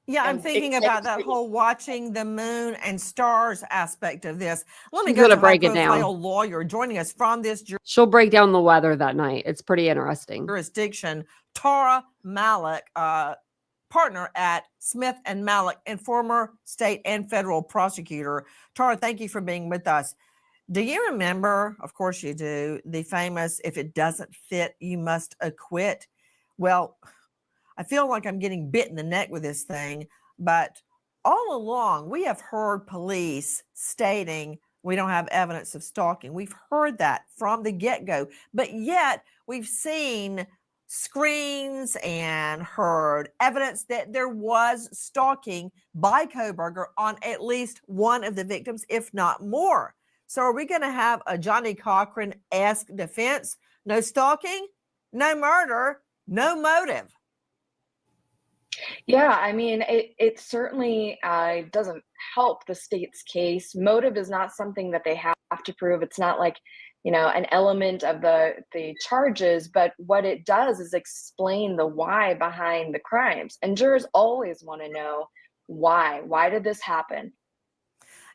Speaker 2: Yeah, I'm thinking about that whole watching the moon and stars aspect of this. Let me
Speaker 1: She's
Speaker 2: go
Speaker 1: gonna
Speaker 2: to
Speaker 1: break it
Speaker 2: high-profile
Speaker 1: down.
Speaker 2: lawyer joining us from this
Speaker 1: She'll break down the weather that night. It's pretty interesting.
Speaker 2: jurisdiction, Tara Malik, partner at Smith and Malik, and former state and federal prosecutor. Tara, thank you for being with us. Do you remember, of course you do, the famous, if it doesn't fit, you must acquit? Well, I feel like I'm getting bit in the neck with this thing, but all along we have heard police stating we don't have evidence of stalking. We've heard that from the get-go, but yet we've seen screens and heard evidence that there was stalking by Kohberger on at least one of the victims, if not more. So are we going to have a Johnny Cochran-esque defense? No stalking, no murder, no motive.
Speaker 8: Yeah, I mean, it certainly doesn't help the state's case. Motive is not something that they have to prove. It's not like, an element of the charges, but what it does is explain the why behind the crimes. And jurors always want to know why. Why did this happen?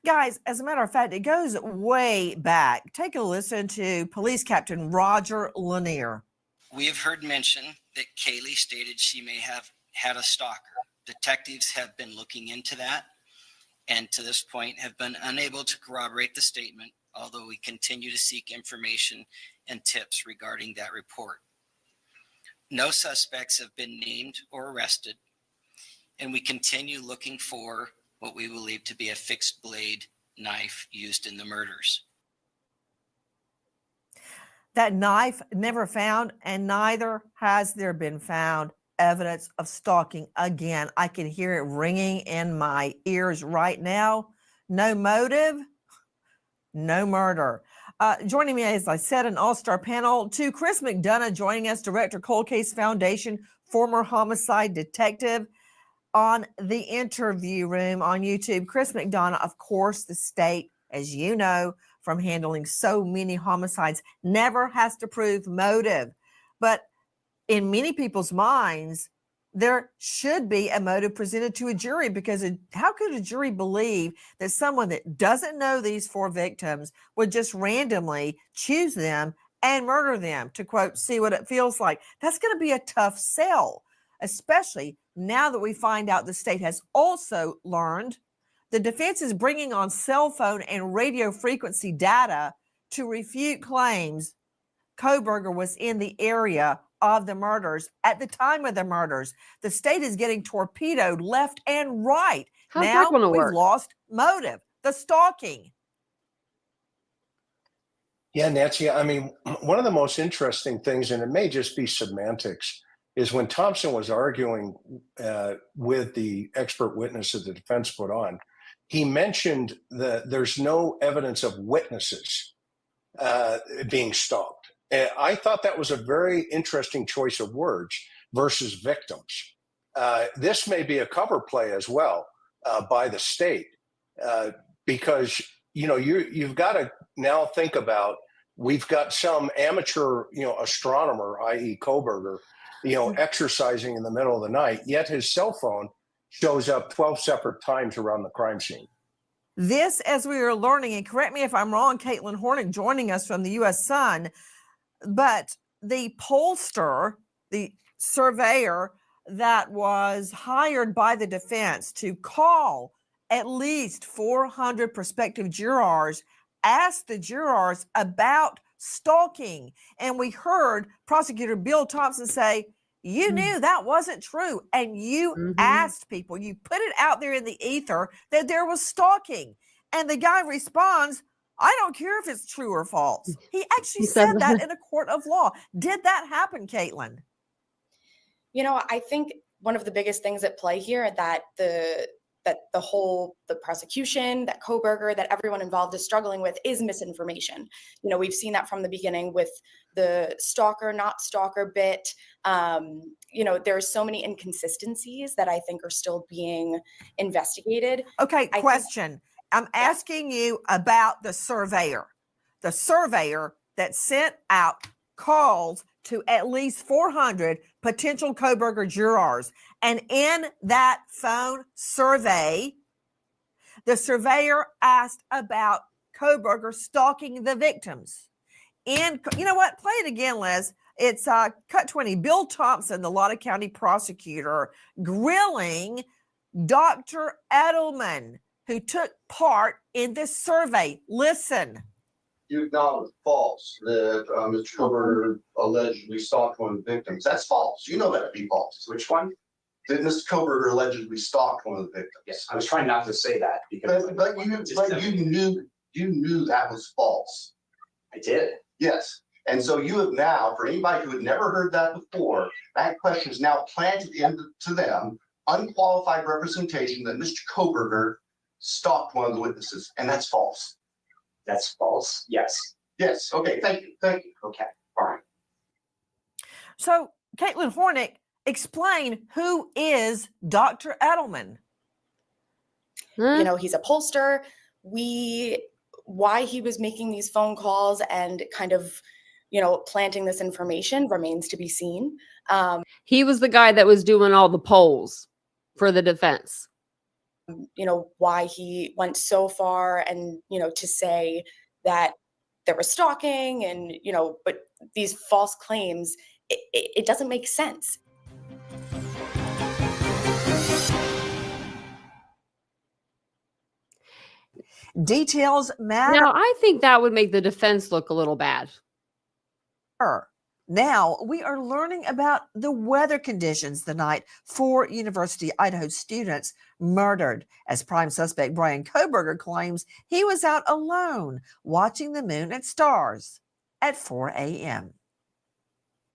Speaker 2: Guys, as a matter of fact, it goes way back. Take a listen to Police Captain Roger Lanier.
Speaker 3: We have heard mention that Kaylee stated she may have had a stalker. Detectives have been looking into that, and to this point have been unable to corroborate the statement, although we continue to seek information and tips regarding that report. No suspects have been named or arrested, and we continue looking for what we believe to be a fixed blade knife used in the murders.
Speaker 2: That knife never found, and neither has there been found evidence of stalking. Again, I can hear it ringing in my ears right now. No motive, no murder. Joining me, as I said, an all-star panel. To Chris McDonough joining us, Director, Cold Case Foundation, former homicide detective, on the interview room on YouTube. Chris McDonough, of course, the state, as you know, from handling so many homicides, never has to prove motive. But in many people's minds, there should be a motive presented to a jury, because how could a jury believe that someone that doesn't know these 4 victims would just randomly choose them and murder them to, quote, see what it feels like? That's going to be a tough sell, especially now that we find out the state has also learned the defense is bringing on cell phone and radio frequency data to refute claims Kohberger was in the area of the murders at the time of the murders. The state is getting torpedoed left and right.
Speaker 1: How's
Speaker 2: now
Speaker 1: that gonna
Speaker 2: we've
Speaker 1: work?
Speaker 2: lost motive, the stalking.
Speaker 9: Yeah, Nancy, I mean, one of the most interesting things, and it may just be semantics, is when Thompson was arguing with the expert witness that the defense put on, he mentioned that there's no evidence of witnesses being stalked. And I thought that was a very interesting choice of words versus victims. This may be a cover play as well by the state, because you've got to now think about, we've got some amateur astronomer, i.e. Kohberger, exercising in the middle of the night, yet his cell phone shows up 12 separate times around the crime scene.
Speaker 2: This, as we are learning, and correct me if I'm wrong, Caitlin Hornick joining us from the U.S. Sun, but the pollster, the surveyor that was hired by the defense to call at least 400 prospective jurors, asked the jurors about stalking. And we heard Prosecutor Bill Thompson say, you knew that wasn't true. And you asked people, you put it out there in the ether that there was stalking. And the guy responds, I don't care if it's true or false. He actually said that in a court of law. Did that happen, Caitlin?
Speaker 7: I think one of the biggest things at play here that the prosecution, that Kohberger, that everyone involved is struggling with is misinformation. We've seen that from the beginning with the stalker, not stalker bit. There's so many inconsistencies that I think are still being investigated.
Speaker 2: Okay, question. I'm asking you about the surveyor that sent out calls to at least 400 potential Kohberger jurors. And in that phone survey, the surveyor asked about Kohberger stalking the victims. And you know what? Play it again, Liz. It's cut 20. Bill Thompson, the Lotta County prosecutor, grilling Dr. Edelman, who took part in this survey. Listen.
Speaker 5: You acknowledge false that Mr. Kohberger allegedly stalked one of the victims. That's false. You know that to be false.
Speaker 6: Which one?
Speaker 5: That Mr. Kohberger allegedly stalked one of the victims.
Speaker 6: Yes, I was trying not to say that because
Speaker 5: But you knew that was false.
Speaker 6: I did.
Speaker 5: Yes. And so you have now, for anybody who had never heard that before, that question is now planted into them, unqualified representation that Mr. Kohberger stalked one of the witnesses, and that's false.
Speaker 6: That's false. Yes.
Speaker 5: Yes. Okay. Thank you.
Speaker 6: Okay. Fine.
Speaker 2: So, Caitlin Hornick, explain who is Dr. Edelman.
Speaker 7: He's a pollster. Why he was making these phone calls and kind of, planting this information remains to be seen.
Speaker 1: He was the guy that was doing all the polls for the defense.
Speaker 7: Why he went so far and, to say that there was stalking and, but these false claims, it doesn't make sense.
Speaker 2: Details matter.
Speaker 1: Now, I think that would make the defense look a little bad.
Speaker 2: Now, we are learning about the weather conditions the night 4 University Idaho students murdered, as prime suspect Bryan Kohberger claims he was out alone watching the moon and stars at 4 a.m.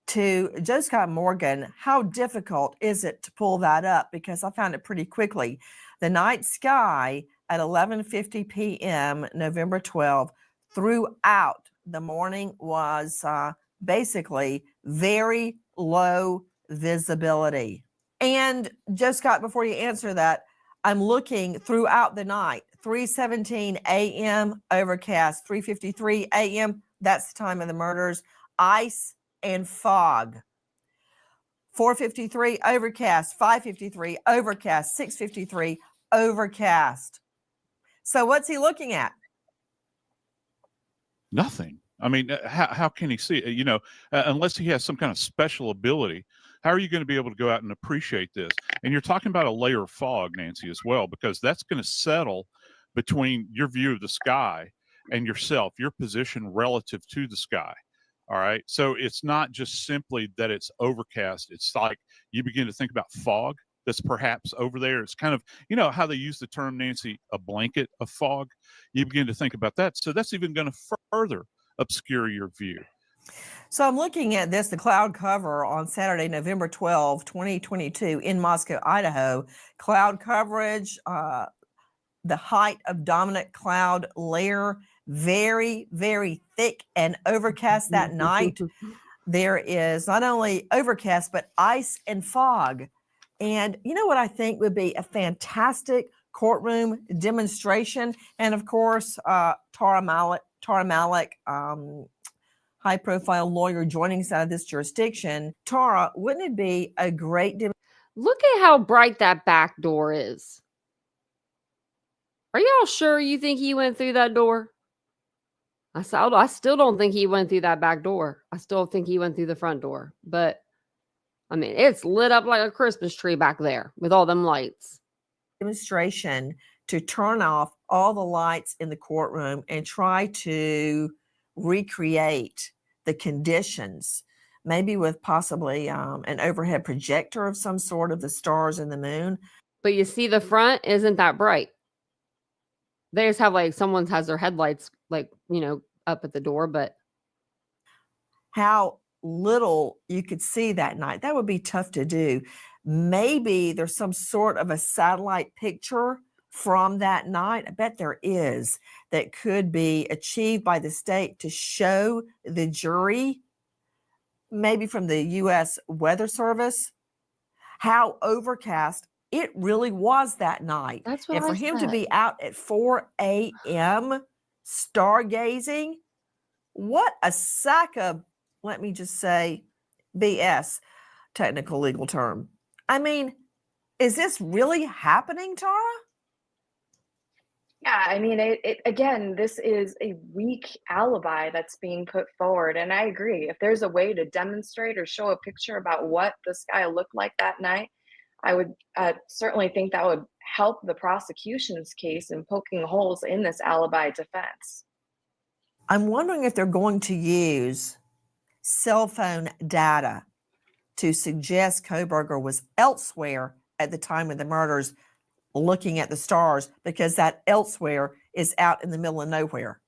Speaker 2: To Joe Scott Morgan, how difficult is it to pull that up? Because I found it pretty quickly. The night sky at 11:50 p.m., November 12, throughout the morning was basically very low visibility. And just Scott, before you answer that, I'm looking throughout the night, 3:17 a.m. overcast, 3:53 a.m. That's the time of the murders, ice and fog. 4:53 overcast, 5:53 overcast, 6:53 overcast. So what's he looking at?
Speaker 10: Nothing. I mean, how can he see it? Unless he has some kind of special ability, how are you going to be able to go out and appreciate this? And you're talking about a layer of fog, Nancy, as well, because that's going to settle between your view of the sky and yourself, your position relative to the sky. All right. So it's not just simply that it's overcast. It's like you begin to think about fog that's perhaps over there. It's kind of, how they use the term, Nancy, a blanket of fog. You begin to think about that. So that's even going to further obscure your view.
Speaker 2: So I'm looking at this, the cloud cover on Saturday, November 12, 2022 in Moscow, Idaho. Cloud coverage, the height of dominant cloud layer, very, very thick and overcast that night. There is not only overcast, but ice and fog. And you know what I think would be a fantastic courtroom demonstration? And of course, Tara Malik, high-profile lawyer joining us out of this jurisdiction. Tara, wouldn't it be a great
Speaker 1: Look at how bright that back door is. Are y'all sure you think he went through that door? I still don't think he went through that back door. I still think he went through the front door. But, I mean, it's lit up like a Christmas tree back there with all them lights.
Speaker 2: demonstration to turn off all the lights in the courtroom and try to recreate the conditions, maybe with possibly an overhead projector of some sort of the stars and the moon.
Speaker 1: But you see, the front isn't that bright. They just have someone has their headlights up at the door, but
Speaker 2: how little you could see that night. That would be tough to do. Maybe there's some sort of a satellite picture from that night. I bet there is, that could be achieved by the state to show the jury, maybe from the U.S. Weather Service, how overcast it really was that night.
Speaker 1: That's what
Speaker 2: and for
Speaker 1: I
Speaker 2: him
Speaker 1: said.
Speaker 2: to be out at 4 a.m. stargazing, what a sack of, let me just say, BS, technical legal term. I mean, is this really happening, Tara?
Speaker 8: Yeah, I mean, it again, this is a weak alibi that's being put forward. And I agree. If there's a way to demonstrate or show a picture about what the sky looked like that night, I would certainly think that would help the prosecution's case in poking holes in this alibi defense.
Speaker 2: I'm wondering if they're going to use cell phone data to suggest Kohberger was elsewhere at the time of the murders looking at the stars, because that elsewhere is out in the middle of nowhere.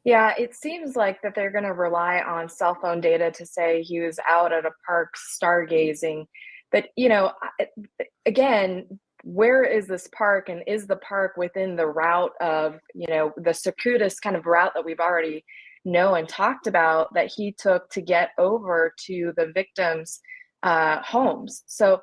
Speaker 8: Yeah, it seems like that they're going to rely on cell phone data to say he was out at a park stargazing. But, again, where is this park, and is the park within the route of, the circuitous kind of route that we've already know and talked about that he took to get over to the victims' homes? So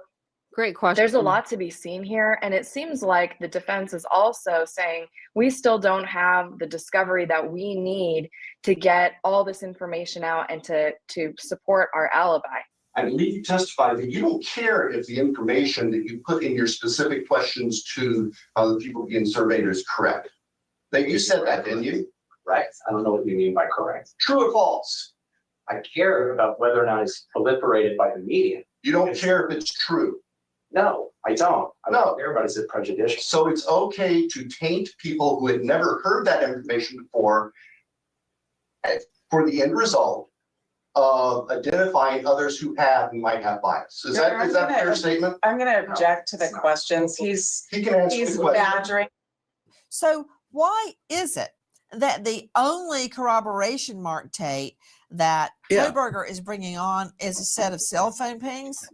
Speaker 1: great question.
Speaker 8: there's a lot to be seen here. And it seems like the defense is also saying we still don't have the discovery that we need to get all this information out and to support our alibi.
Speaker 5: I believe you testified that you don't care if the information that you put in your specific questions to the people being surveyed is correct. That you said that, didn't you?
Speaker 6: Right. I don't know what you mean by correct.
Speaker 5: True or false?
Speaker 6: I care about whether or not it's proliferated by the media.
Speaker 5: You don't care if it's true.
Speaker 6: No, I don't. I
Speaker 5: No.
Speaker 6: don't care about is it prejudicial.
Speaker 5: So it's okay to taint people who had never heard that information before for the end result of identifying others who have and might have bias. Is that a fair statement?
Speaker 11: I'm going to object to the questions.
Speaker 5: He can answer
Speaker 11: He's
Speaker 5: the question.
Speaker 11: badgering.
Speaker 2: So why is it that the only corroboration, Mark Tate, that
Speaker 9: Yeah.
Speaker 2: Kohberger is bringing on is a set of cell phone pings?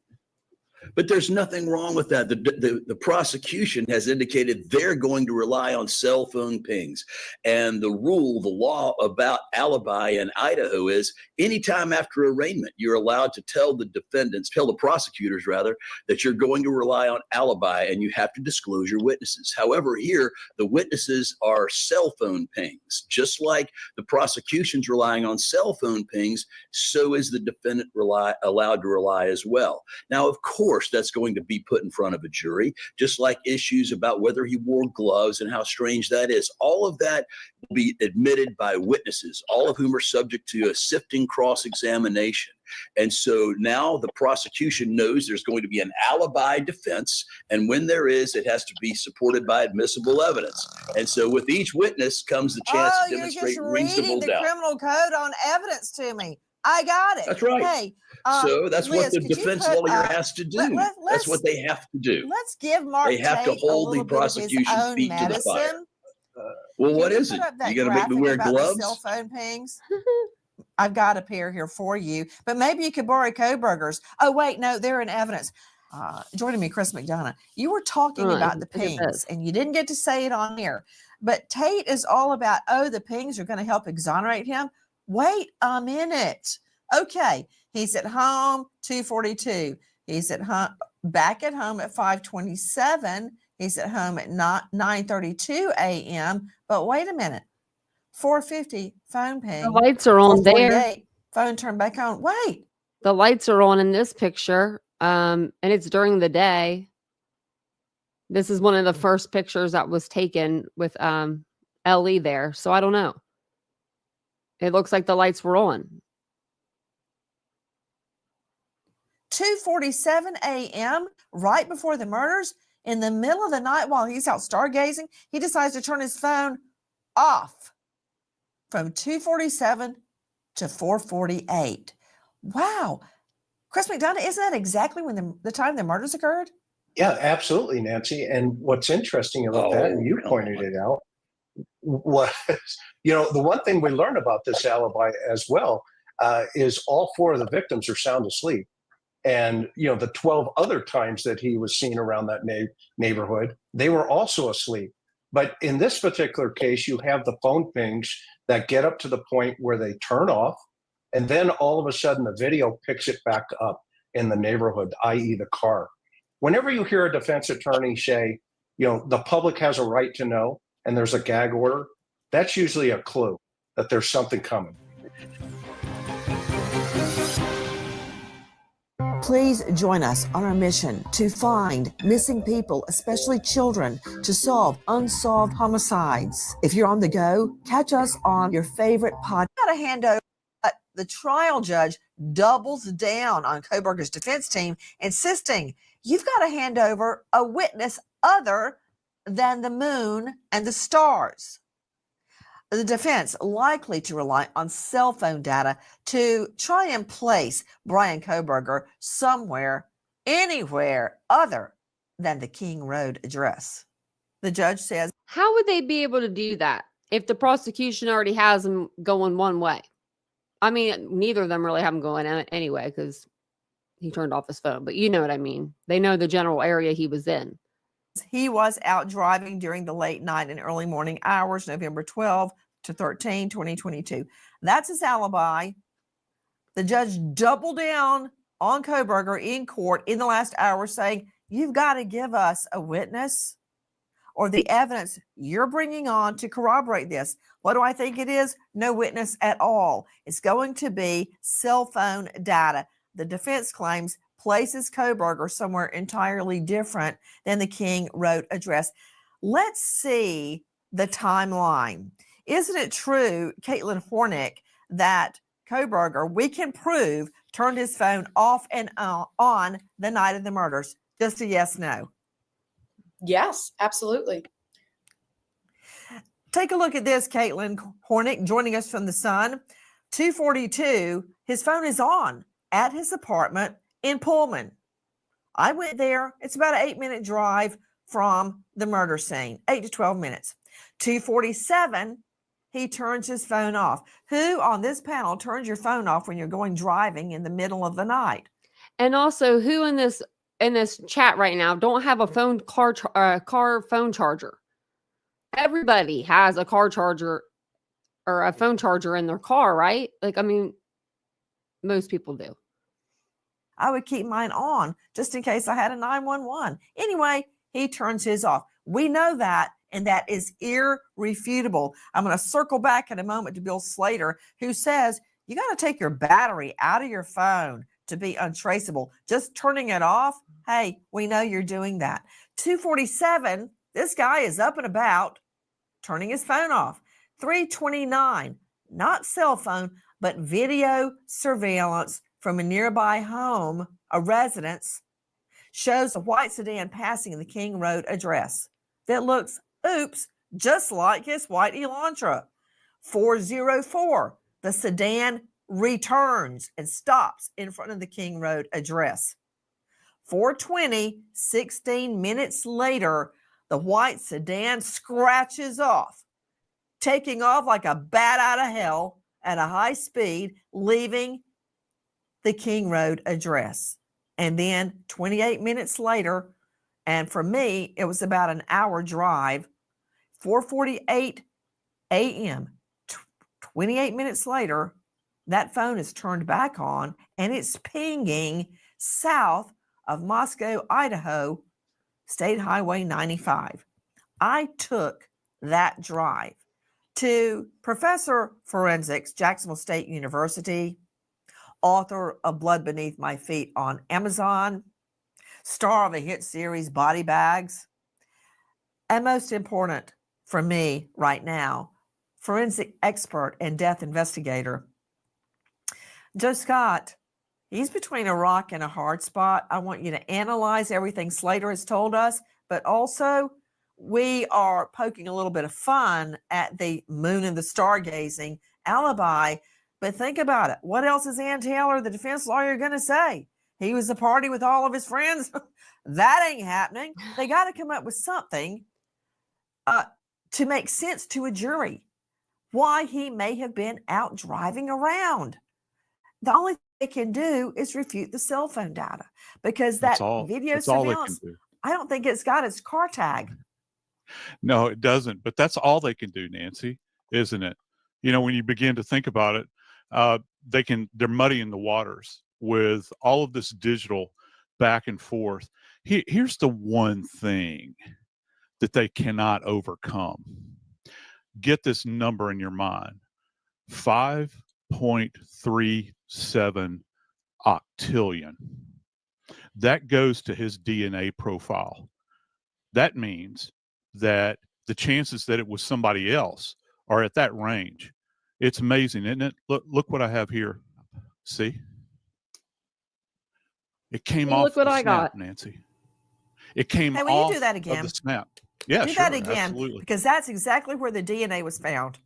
Speaker 12: But there's nothing wrong with that. The prosecution has indicated they're going to rely on cell phone pings. And the law about alibi in Idaho is anytime after arraignment, you're allowed to tell the prosecutors rather, that you're going to rely on alibi and you have to disclose your witnesses. However, here, the witnesses are cell phone pings. Just like the prosecution's relying on cell phone pings, so is the defendant allowed to rely as well. Now, of course, that's going to be put in front of a jury, just like issues about whether he wore gloves and how strange that is. All of that will be admitted by witnesses, all of whom are subject to a sifting cross-examination. And so now the prosecution knows there's going to be an alibi defense. And when there is, it has to be supported by admissible evidence. And so with each witness comes the chance to demonstrate reasonable doubt.
Speaker 2: You're just reading the criminal code on evidence to me. I got it.
Speaker 12: That's right.
Speaker 2: Hey,
Speaker 12: so that's
Speaker 2: Liz,
Speaker 12: what the defense lawyer has to do. That's what they have to do.
Speaker 2: Let's give Mark
Speaker 12: They have to
Speaker 2: Tate
Speaker 12: hold
Speaker 2: a
Speaker 12: the
Speaker 2: little bit of his
Speaker 12: prosecution's
Speaker 2: own
Speaker 12: feet to the fire.
Speaker 2: medicine.
Speaker 12: Well, what
Speaker 2: Can
Speaker 12: is
Speaker 2: you
Speaker 12: it?
Speaker 2: put up that
Speaker 12: You going to make me
Speaker 2: graphic
Speaker 12: wear
Speaker 2: about the
Speaker 12: gloves?
Speaker 2: cell phone pings? I've got a pair here for you, but maybe you could borrow Kohberger's. Oh, wait, no, they're in evidence. Joining me, Chris McDonough. You were talking about the pings, and you didn't get to say it on here. But Tate is all about, the pings are going to help exonerate him. Wait a minute. Okay, he's at home, 2:42. He's at home, back at home at 5:27. He's at home at 9:32 a.m. But wait a minute. 4:50, phone ping.
Speaker 1: The lights are on there.
Speaker 2: 4:48, phone turned back on. Wait.
Speaker 1: The lights are on in this picture, and it's during the day. This is one of the first pictures that was taken with LE there. So I don't know. It looks like the lights were on.
Speaker 2: 2:47 a.m., right before the murders, in the middle of the night while he's out stargazing, he decides to turn his phone off from 2:47 to 4:48. Wow. Chris McDonough, isn't that exactly when the time the murders occurred?
Speaker 9: Yeah, absolutely, Nancy. And what's interesting about that, and you pointed it out, was, the one thing we learned about this alibi as well is all four of the victims are sound asleep. And, the 12 other times that he was seen around that neighborhood, they were also asleep. But in this particular case, you have the phone pings that get up to the point where they turn off. And then all of a sudden, the video picks it back up in the neighborhood, i.e. the car. Whenever you hear a defense attorney say, the public has a right to know, and there's a gag order, that's usually a clue that there's something coming.
Speaker 2: Please join us on our mission to find missing people, especially children, to solve unsolved homicides. If you're on the go, catch us on your favorite podcast. Got a hand over. The trial judge doubles down on Kohberger's defense team, insisting you've got to hand over a witness other than the moon and the stars. The defense likely to rely on cell phone data to try and place Bryan Kohberger somewhere, anywhere other than the King Road address. The judge says,
Speaker 1: how would they be able to do that if the prosecution already has them going one way? I mean, neither of them really have him going anyway because he turned off his phone. But you know what I mean. They know the general area he was in.
Speaker 2: He was out driving during the late night and early morning hours, November 12 to 13, 2022. That's his alibi. The judge doubled down on Kohberger in court in the last hour, saying, you've got to give us a witness or the evidence you're bringing on to corroborate this. What do I think it is? No witness at all. It's going to be cell phone data. The defense claims places Kohberger somewhere entirely different than the King Road address. Let's see the timeline. Isn't it true, Caitlin Hornick, that Kohberger, we can prove, turned his phone off and on the night of the murders? Just a yes, no.
Speaker 7: Yes, absolutely.
Speaker 2: Take a look at this, Caitlin Hornick, joining us from the Sun. 2:42, his phone is on at his apartment in Pullman. I went there. It's about an 8-minute drive from the murder scene, 8 to 12 minutes. 2:47, he turns his phone off. Who on this panel turns your phone off when you're going driving in the middle of the night?
Speaker 1: And also, who in this in this chat right now don't have a car phone charger. Everybody has a car charger or a phone charger in their car, right? Like, I mean, most people do.
Speaker 2: I would keep mine on just in case I had a 911. Anyway, he turns his off. We know that, and that is irrefutable. I'm going to circle back in a moment to Bill Slater, who says you got to take your battery out of your phone to be untraceable. Just turning it off, hey, we know you're doing that. 247, this guy is up and about, turning his phone off. 329, not cell phone, but video surveillance from a nearby home, a residence, shows a white sedan passing the King Road address that looks, oops, just like his white Elantra. 404, the sedan returns and stops in front of the King Road address. 420, 16 minutes later, the white sedan scratches off, taking off like a bat out of hell at a high speed, leaving the King Road address. And then 28 minutes later, and for me, it was about an hour drive, 4:48 a.m., 28 minutes later, that phone is turned back on and it's pinging south of Moscow, Idaho, State Highway 95. I took that drive to Professor Forensics, Jacksonville State University, author of Blood Beneath My Feet on Amazon, star of a hit series, Body Bags, and most important for me right now, forensic expert and death investigator, Joe Scott. He's between a rock and a hard spot. I want you to analyze everything Slater has told us, but also we are poking a little bit of fun at the moon and the stargazing alibi. But think about it. What else is Ann Taylor, the defense lawyer, going to say? He was at a party with all of his friends. That ain't happening. They got to come up with something to make sense to a jury why he may have been out driving around. The only thing they can do is refute the cell phone data, because that video surveillance, I don't think it's got its car tag.
Speaker 10: No, it doesn't. But that's all they can do, Nancy, isn't it? You know, when you begin to think about it, they're muddying the waters with all of this digital back and forth. Here's the one thing that they cannot overcome. Get this number in your mind: 5.37 octillion. That goes to his DNA profile. That means that the chances that it was somebody else are at that range. It's amazing, isn't it? Look what I have here. See? It came off the snap, Nancy. It came off
Speaker 2: will you do that again?
Speaker 10: Of the snap. Yeah,
Speaker 2: do
Speaker 10: sure,
Speaker 2: that again,
Speaker 10: absolutely.
Speaker 2: Because that's exactly where the DNA was found.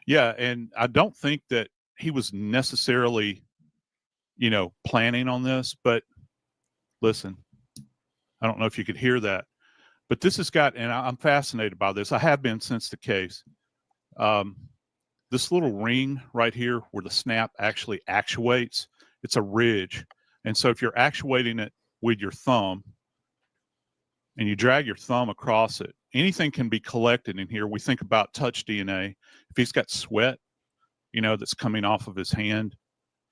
Speaker 10: Yeah, and I don't think that he was necessarily, planning on this, but listen, I don't know if you could hear that, but this has got, and I'm fascinated by this. I have been since the case. This little ring right here where the snap actually actuates, it's a ridge. And so if you're actuating it with your thumb and you drag your thumb across it, anything can be collected in here. We think about touch DNA. If he's got sweat, that's coming off of his hand,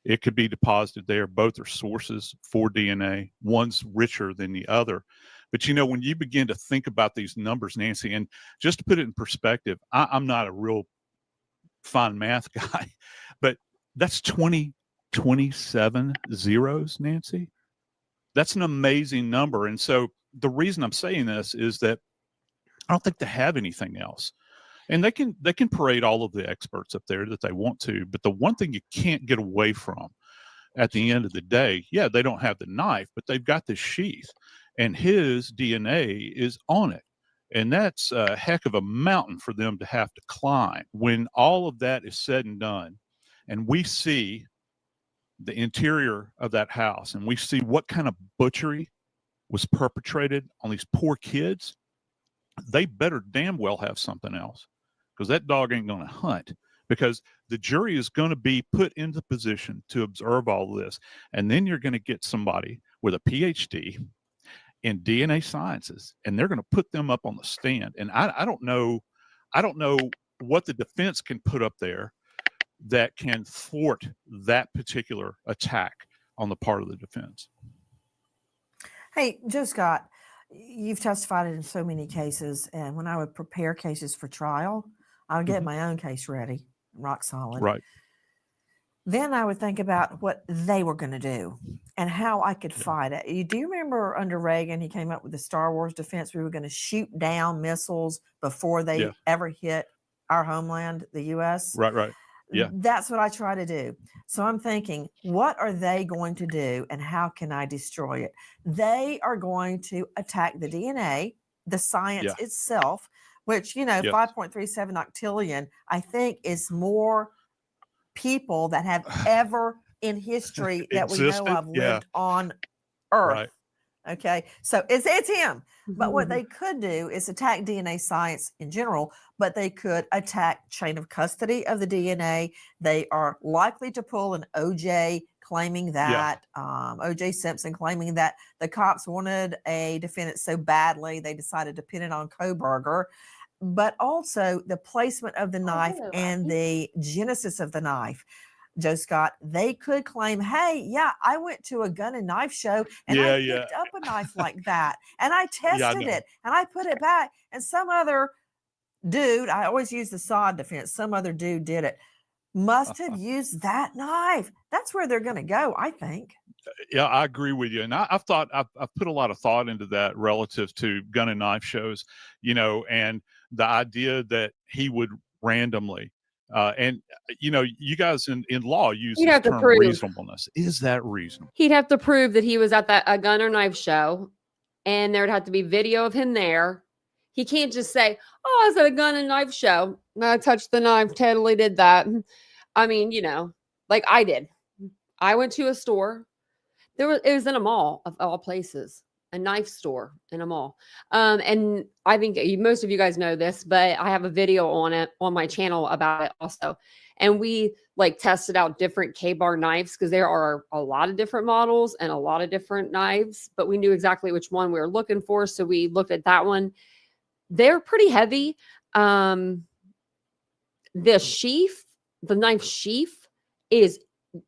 Speaker 10: it could be deposited there. Both are sources for DNA. One's richer than the other. But, when you begin to think about these numbers, Nancy, and just to put it in perspective, I'm not a real fine math guy, but that's 27 zeros, Nancy. That's an amazing number. And so the reason I'm saying this is that I don't think they have anything else. And they can parade all of the experts up there that they want to, but the one thing you can't get away from at the end of the day, yeah, they don't have the knife, but they've got this sheath and his DNA is on it. And that's a heck of a mountain for them to have to climb. When all of that is said and done, and we see the interior of that house, and we see what kind of butchery was perpetrated on these poor kids, they better damn well have something else, because that dog ain't going to hunt, because the jury is going to be put into position to observe all this. And then you're going to get somebody with a PhD in DNA sciences, and they're going to put them up on the stand. And I don't know what the defense can put up there that can thwart that particular attack on the part of the defense.
Speaker 2: Hey, Joe Scott, you've testified in so many cases, and when I would prepare cases for trial, I would get my own case ready, rock solid.
Speaker 10: Right.
Speaker 2: Then I would think about what they were going to do and how I could fight it. Do you remember under Reagan, he came up with the Star Wars defense? We were going to shoot down missiles before they ever hit our homeland, the U.S.
Speaker 10: Right. Yeah.
Speaker 2: That's what I try to do. So I'm thinking, what are they going to do and how can I destroy it? They are going to attack the DNA, the science itself, which, 5.37 octillion, I think is more people that have ever in history that we know of lived on Earth.
Speaker 10: Right.
Speaker 2: Okay. So it's him. But what they could do is attack DNA science in general, but they could attack chain of custody of the DNA. They are likely to pull an OJ claiming that, OJ Simpson claiming that the cops wanted a defendant so badly they decided to pin it on Kohberger. But also the placement of the knife and the genesis of the knife. Joe Scott, they could claim, hey, I went to a gun and knife show and I picked up a knife like that and I tested it and I put it back and some other dude, I always use the sod defense, some other dude did it, must have used that knife. That's where they're going to go, I think.
Speaker 10: Yeah, I agree with you. And I've put a lot of thought into that relative to gun and knife shows, and the idea that he would randomly, you guys in law use the term reasonableness. Is that reasonable?
Speaker 1: He'd have to prove that he was at a gun or knife show, and there'd have to be video of him there. He can't just say, oh, I was at a gun and knife show. I touched the knife, totally did that. I mean, like I did. I went to a store. It was in a mall of all places, a knife store in a mall. And I think most of you guys know this, but I have a video on it on my channel about it also. And we tested out different K-bar knives because there are a lot of different models and a lot of different knives, but we knew exactly which one we were looking for. So we looked at that one. They're pretty heavy. The knife sheath is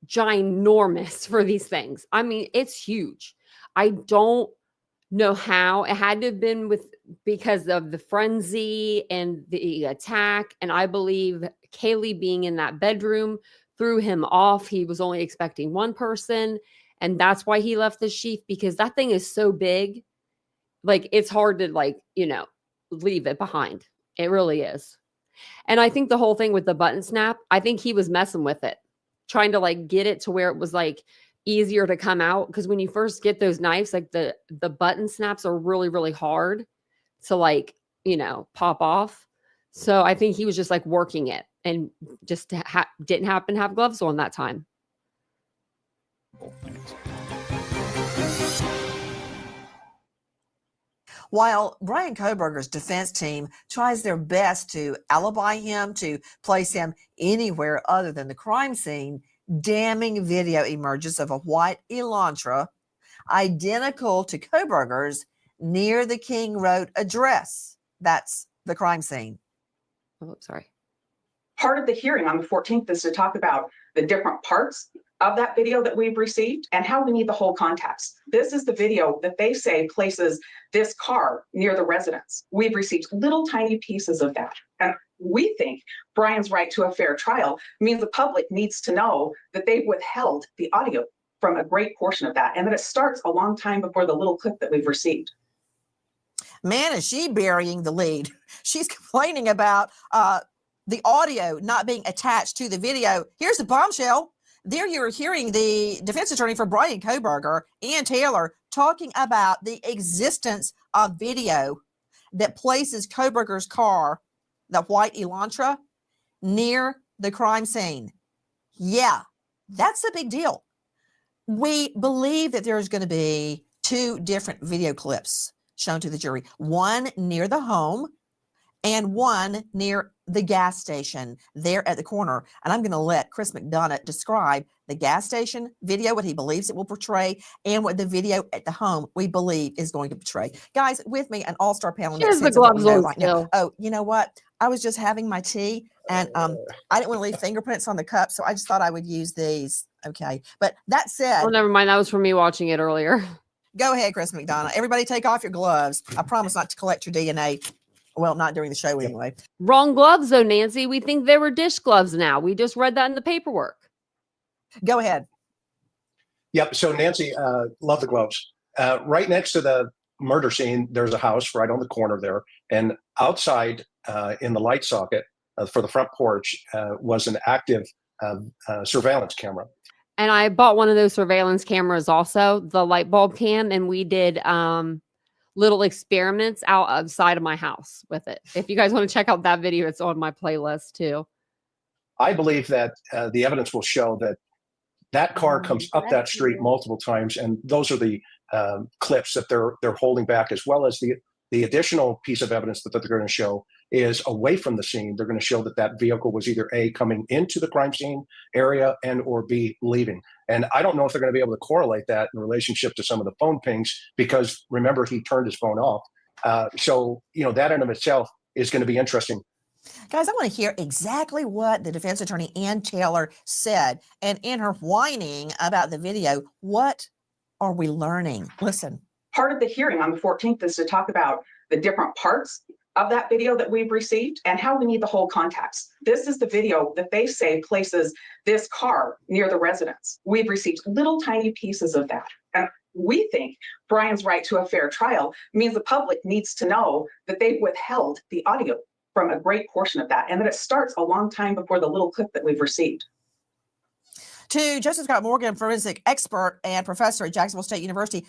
Speaker 1: ginormous for these things. I mean, it's huge. I don't know how. It had to have been because of the frenzy and the attack. And I believe Kaylee being in that bedroom threw him off. He was only expecting one person. And that's why he left the sheath, because that thing is so big. It's hard to leave it behind. It really is. And I think the whole thing with the button snap, I think he was messing with it, trying to get it to where it was easier to come out. Because when you first get those knives, the button snaps are really, really hard to pop off. So I think he was just working it and just didn't happen to have gloves on that time.
Speaker 2: While Bryan Kohberger's defense team tries their best to alibi him, to place him anywhere other than the crime scene, damning video emerges of a white Elantra identical to Kohberger's near the King Road address. That's the crime scene.
Speaker 1: Oh, sorry.
Speaker 11: Part of the hearing on the 14th is to talk about the different parts of that video that we've received and how we need the whole context. This is the video that they say places this car near the residence. We've received little tiny pieces of that. And we think Bryan's right to a fair trial means the public needs to know that they've withheld the audio from a great portion of that, and that it starts a long time before the little clip that we've received.
Speaker 2: Man, is she burying the lead. She's complaining about the audio not being attached to the video. Here's the bombshell. There you're hearing the defense attorney for Bryan Kohberger, Ian Taylor, talking about the existence of video that places Kohberger's car, the white Elantra, near the crime scene. Yeah, that's a big deal. We believe that there's going to be two different video clips shown to the jury. One near the home and one near the gas station there at the corner. And I'm going to let Chris McDonough describe the gas station video, what he believes it will portray, and what the video at the home we believe is going to portray. Guys, with me, an all-star panel.
Speaker 1: She has the gloves on still.
Speaker 2: Oh, you know what? I was just having my tea, and I didn't want to leave fingerprints on the cup, so I just thought I would use these. Okay. But that said,
Speaker 1: Oh, never mind. That was for me watching it earlier.
Speaker 2: go ahead, Chris McDonough. Everybody take off your gloves. I promise not to collect your DNA. Well, not during the show anyway.
Speaker 1: Wrong gloves, though, Nancy. We think they were dish gloves now. We just read that in the paperwork.
Speaker 2: Go ahead.
Speaker 9: Yep. So Nancy, love the gloves. Right next to the murder scene, there's a house right on the corner there. And outside in the light socket for the front porch was an active surveillance camera.
Speaker 1: And I bought one of those surveillance cameras also, the light bulb cam, and we did little experiments outside of my house with it. If you guys want to check out that video, it's on my playlist too.
Speaker 9: I believe that the evidence will show that that car comes up that street multiple times, and those are the clips that they're holding back, as well as the additional piece of evidence that they're going to show is away from the scene. They're going to show that that vehicle was either A, coming into the crime scene area, and or B, leaving. And I don't know if they're going to be able to correlate that in relationship to some of the phone pings, because remember, he turned his phone off. So, that in of itself is going to be interesting.
Speaker 2: Guys, I want to hear exactly what the defense attorney, Ann Taylor, said. And in her whining about the video, what are we learning? Listen.
Speaker 11: Part of the hearing on the 14th is to talk about the different parts of that video that we've received and how we need the whole context. This is the video that they say places this car near the residence. We've received little tiny pieces of that. And we think Bryan's right to a fair trial means the public needs to know that they've withheld the audio from a great portion of that, and that it starts a long time before the little clip that we've received.
Speaker 2: To Justice Scott Morgan, forensic expert and professor at Jacksonville State University,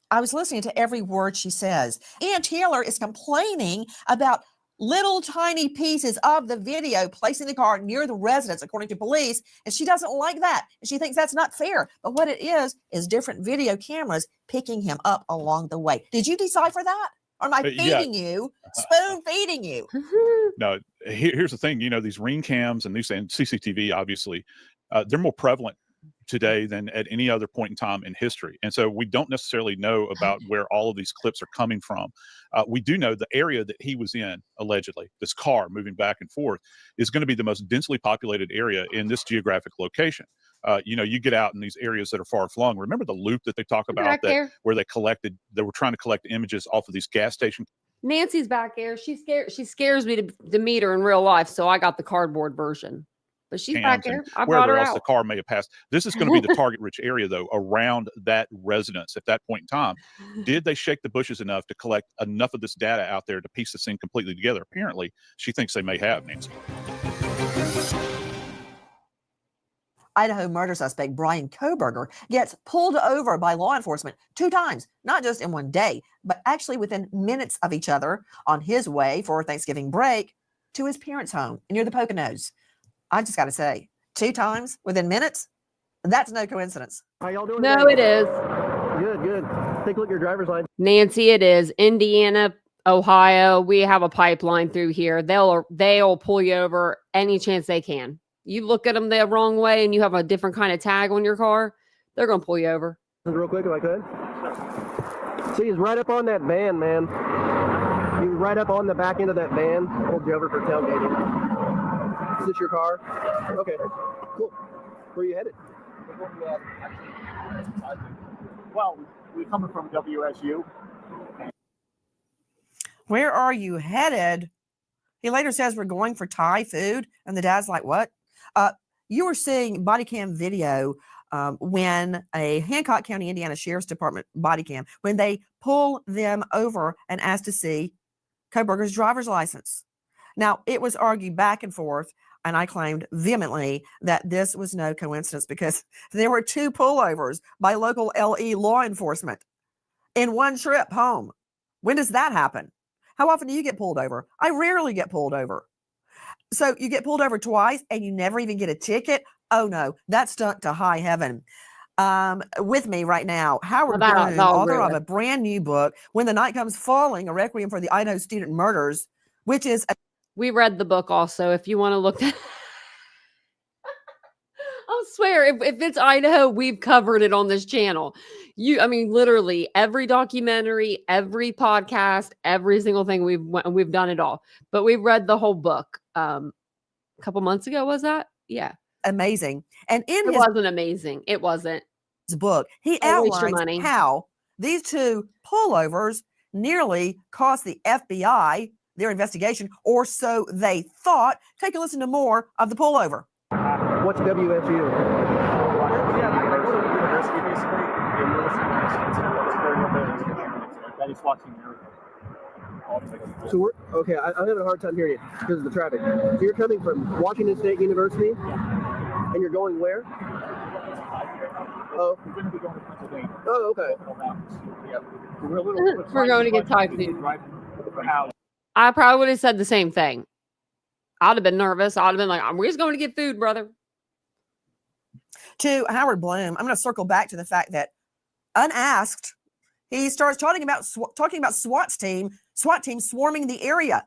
Speaker 2: I was listening to every word she says. Ann Taylor is complaining about little tiny pieces of the video placing the car near the residence, according to police, and she doesn't like that. And she thinks that's not fair. But what it is different video cameras picking him up along the way. Did you decipher that? Or am I feeding you, spoon feeding you?
Speaker 10: No, here's the thing. These ring cams and CCTV, obviously, they're more prevalent today than at any other point in time in history. And so we don't necessarily know about where all of these clips are coming from. We do know the area that he was in, allegedly, this car moving back and forth, is going to be the most densely populated area in this geographic location. You get out in these areas that are far flung. Remember the loop that they talk about where they were trying to collect images off of these gas stations?
Speaker 1: Nancy's back there. She scares me to meet her in real life. So I got the cardboard version. But she's back there. I brought her out.
Speaker 10: The car may have passed. This is going to be the target-rich area, though, around that residence at that point in time. Did they shake the bushes enough to collect enough of this data out there to piece this thing completely together? Apparently, she thinks they may have, Nancy.
Speaker 2: Idaho murder suspect Bryan Kohberger gets pulled over by law enforcement 2 times, not just in one day, but actually within minutes of each other on his way for Thanksgiving break to his parents' home near the Poconos. I just got to say, 2 times within minutes, that's no coincidence.
Speaker 13: How y'all doing?
Speaker 1: No, it is.
Speaker 13: Good. Take a look at your driver's license.
Speaker 1: Nancy, it is. Indiana, Ohio, we have a pipeline through here. They'll pull you over any chance they can. You look at them the wrong way and you have a different kind of tag on your car, they're going to pull you over.
Speaker 13: Real quick, if I could. See, he's right up on that van, man. He was right up on the back end of that van. Pulled you over for tailgating. Is this your car? Okay, cool. Where are you headed?
Speaker 14: Well, we're coming from WSU.
Speaker 2: Where are you headed? He later says we're going for Thai food. And the dad's like, what? You were seeing body cam video when a Hancock County, Indiana Sheriff's Department body cam, when they pull them over and ask to see Kohberger's driver's license. Now, it was argued back and forth, and I claimed vehemently that this was no coincidence because there were 2 pullovers by local LE law enforcement in one trip home. When does that happen? How often do you get pulled over? I rarely get pulled over. So you get pulled over twice and you never even get a ticket? Oh no, that's stuck to high heaven. With me right now, Howard Bloom, author of a brand new book, When the Night Comes Falling, a requiem for the Idaho student murders. which is
Speaker 1: We read the book also. If you want to look that, I'll swear, if it's Idaho, we've covered it on this channel. I mean, literally every documentary, every podcast, every single thing we've done it all. But we read the whole book a couple months ago. Was that? Yeah,
Speaker 2: amazing. And in
Speaker 1: it
Speaker 2: his
Speaker 1: wasn't amazing. It wasn't.
Speaker 2: book, he
Speaker 1: Don't waste your
Speaker 2: outlines
Speaker 1: money.
Speaker 2: how these two pullovers nearly cost the FBI their investigation, or so they thought. Take a listen to more of the pullover.
Speaker 13: What's WSU?
Speaker 14: Yeah, I go to the university basically. The university that is watching everything.
Speaker 13: So okay, I'm having a hard time hearing you because of the traffic. So you're coming from Washington State University, and you're going where? Oh.
Speaker 14: We're going to be going to Pennsylvania.
Speaker 13: Oh, okay.
Speaker 14: Yeah. We're
Speaker 1: going to get Typhoon. I probably would have said the same thing. I'd have been nervous. I'd have been like, we're just going to get food, brother.
Speaker 2: To Howard Bloom, I'm going to circle back to the fact that unasked, he starts talking about SWAT team swarming the area.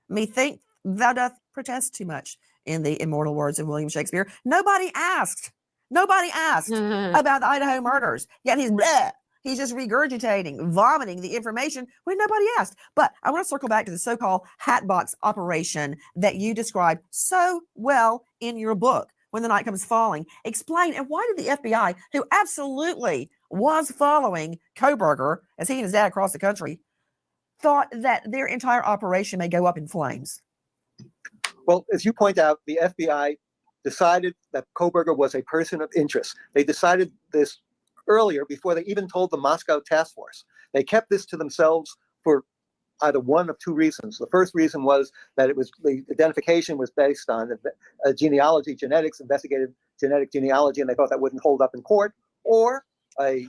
Speaker 2: Methinks thou doth protest too much, in the immortal words of William Shakespeare. Nobody asked about the Idaho murders. Yet he's just regurgitating, vomiting the information when nobody asked. But I want to circle back to the so-called hatbox operation that you described so well in your book, When the Night Comes Falling. Explain, and why did the FBI, who absolutely was following Kohberger as he and his dad across the country, thought that their entire operation may go up in flames?
Speaker 15: Well, as you point out, the FBI decided that Kohberger was a person of interest. They decided this earlier before they even told the Moscow task force. They kept this to themselves for either one of two reasons. The first reason was that the identification was based on genealogy, genetics, investigated genetic genealogy, and they thought that wouldn't hold up in court. Or a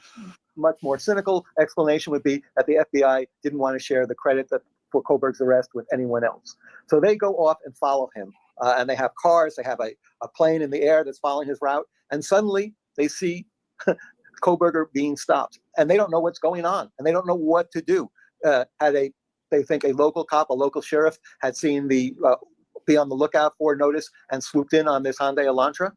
Speaker 15: much more cynical explanation would be that the FBI didn't want to share the credit for Kohberger's arrest with anyone else. So they go off and follow him. And they have cars, they have a plane in the air that's following his route, and suddenly they see Kohberger being stopped, and they don't know what's going on, and they don't know what to do. They think a local cop, a local sheriff, had seen the be on the lookout for notice and swooped in on this Hyundai Elantra,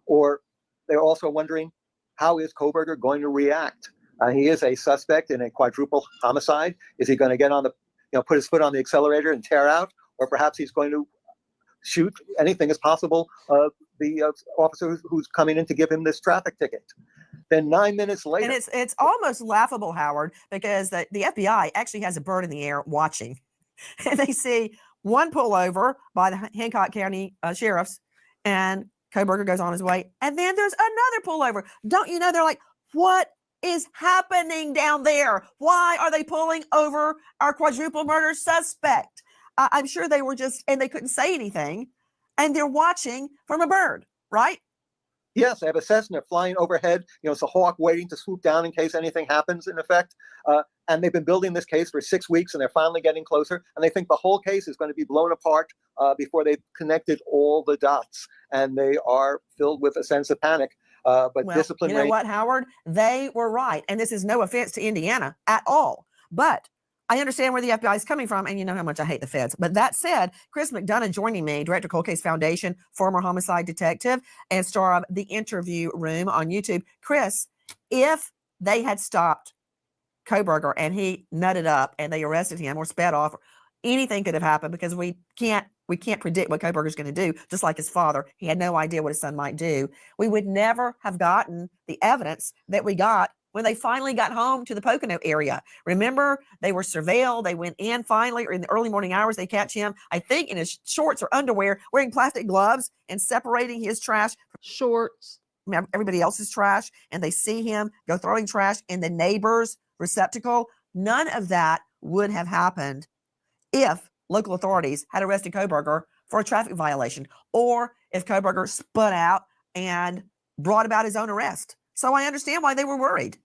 Speaker 15: or they're also wondering, how is Kohberger going to react? He is a suspect in a quadruple homicide. Is he going to get on put his foot on the accelerator and tear out, or perhaps he's going to shoot? Anything is possible. The officer who's coming in to give him this traffic ticket. Then 9 minutes later,
Speaker 2: and it's almost laughable, Howard, because the FBI actually has a bird in the air watching, and they see one pullover by the Hancock County sheriffs, and Kohberger goes on his way, and then there's another pullover. Don't you know? They're like, what is happening down there? Why are they pulling over our quadruple murder suspect? I'm sure they were and they couldn't say anything, and they're watching from a bird, right?
Speaker 15: Yes, they have a Cessna flying overhead. It's a hawk waiting to swoop down in case anything happens, in effect. And they've been building this case for 6 weeks, and they're finally getting closer. And they think the whole case is going to be blown apart before they've connected all the dots. And they are filled with a sense of panic. But discipline
Speaker 2: you know what, Howard? They were right. And this is no offense to Indiana at all. But I understand where the FBI is coming from, and you know how much I hate the feds. But that said, Chris McDonough joining me, director of Cold Case Foundation, former homicide detective, and star of The Interview Room on YouTube. Chris, if they had stopped Kohberger and he nutted up and they arrested him or sped off, anything could have happened, because we can't predict what Kohberger's going to do. Just like his father, he had no idea what his son might do. We would never have gotten the evidence that we got when they finally got home to the Pocono area. Remember, they were surveilled. They went in finally, or in the early morning hours, they catch him, I think, in his shorts or underwear, wearing plastic gloves and separating his trash from
Speaker 1: shorts,
Speaker 2: everybody else's trash. And they see him go throwing trash in the neighbor's receptacle. None of that would have happened if local authorities had arrested Kohberger for a traffic violation, or if Kohberger spun out and brought about his own arrest. So I understand why they were worried.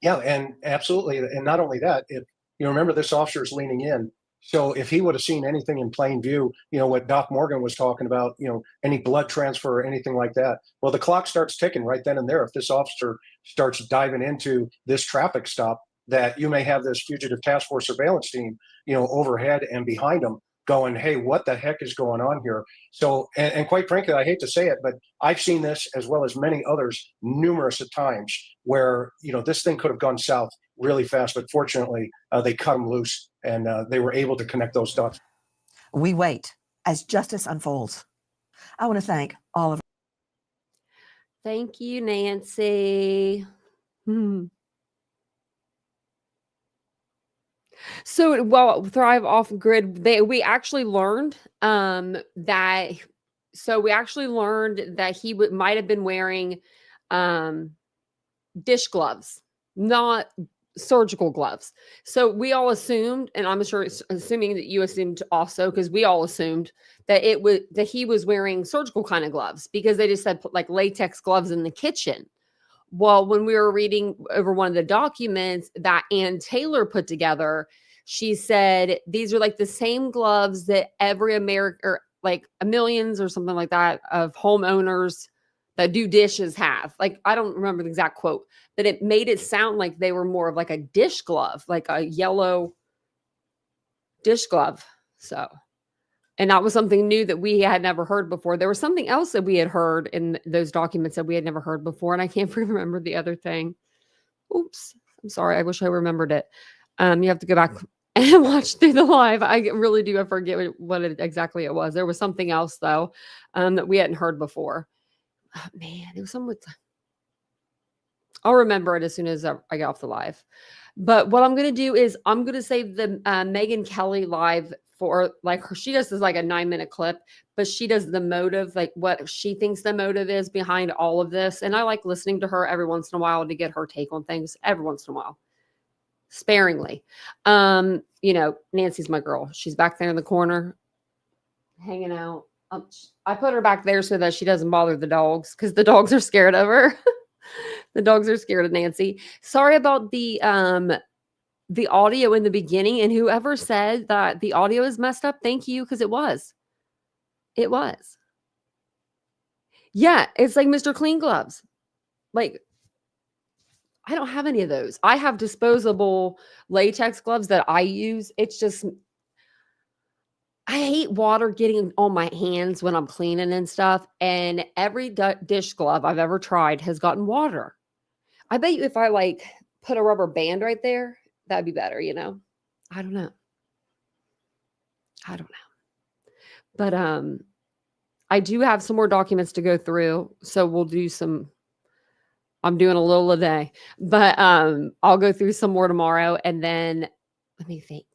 Speaker 9: Yeah, and absolutely. And not only that, if you remember, this officer is leaning in. So if he would have seen anything in plain view, what Doc Morgan was talking about, any blood transfer or anything like that, well, the clock starts ticking right then and there. If this officer starts diving into this traffic stop, that you may have this fugitive task force surveillance team, overhead and behind them going, hey, what the heck is going on here? So, and quite frankly, I hate to say it, but I've seen this as well as many others numerous of times where, this thing could have gone south really fast, but fortunately they cut them loose and they were able to connect those dots.
Speaker 2: We wait as justice unfolds. I want to thank all of.
Speaker 1: Thank you, Nancy. So while Thrive Off Grid, we actually learned that he might have been wearing dish gloves, not surgical gloves. So we all assumed, and I'm sure assuming that you assumed also, because we all assumed that he was wearing surgical kind of gloves because they just said like latex gloves in the kitchen. Well, when we were reading over one of the documents that Ann Taylor put together, she said these are like the same gloves that every American, or like millions or something like that, of homeowners that do dishes have. Like, I don't remember the exact quote, but it made it sound like they were more of like a dish glove, like a yellow dish glove. So, and that was something new that we had never heard before. There was something else that we had heard in those documents that we had never heard before. And I can't remember the other thing. Oops. I'm sorry. I wish I remembered it. You have to go back and watch through the live. I really do. I forget what exactly it was. There was something else though, that we hadn't heard before. Oh, man, it was something with, I'll remember it as soon as I get off the live. But what I'm going to do is I'm going to save the Megyn Kelly live for she does this like a 9-minute clip, but she does the motive, like what she thinks the motive is behind all of this. And I like listening to her every once in a while to get her take on things every once in a while, sparingly. Nancy's my girl. She's back there in the corner hanging out. I put her back there so that she doesn't bother the dogs because the dogs are scared of her. The dogs are scared of Nancy. Sorry about the audio in the beginning, and whoever said that the audio is messed up, thank you, because it was. It was. Yeah, it's like Mr. Clean Gloves. Like, I don't have any of those. I have disposable latex gloves that I use. It's just, I hate water getting on my hands when I'm cleaning and stuff. And every dish glove I've ever tried has gotten water. I bet you if I put a rubber band right there, that'd be better, I don't know. But I do have some more documents to go through. So we'll do I'm doing a little a day, but I'll go through some more tomorrow. And then let me think.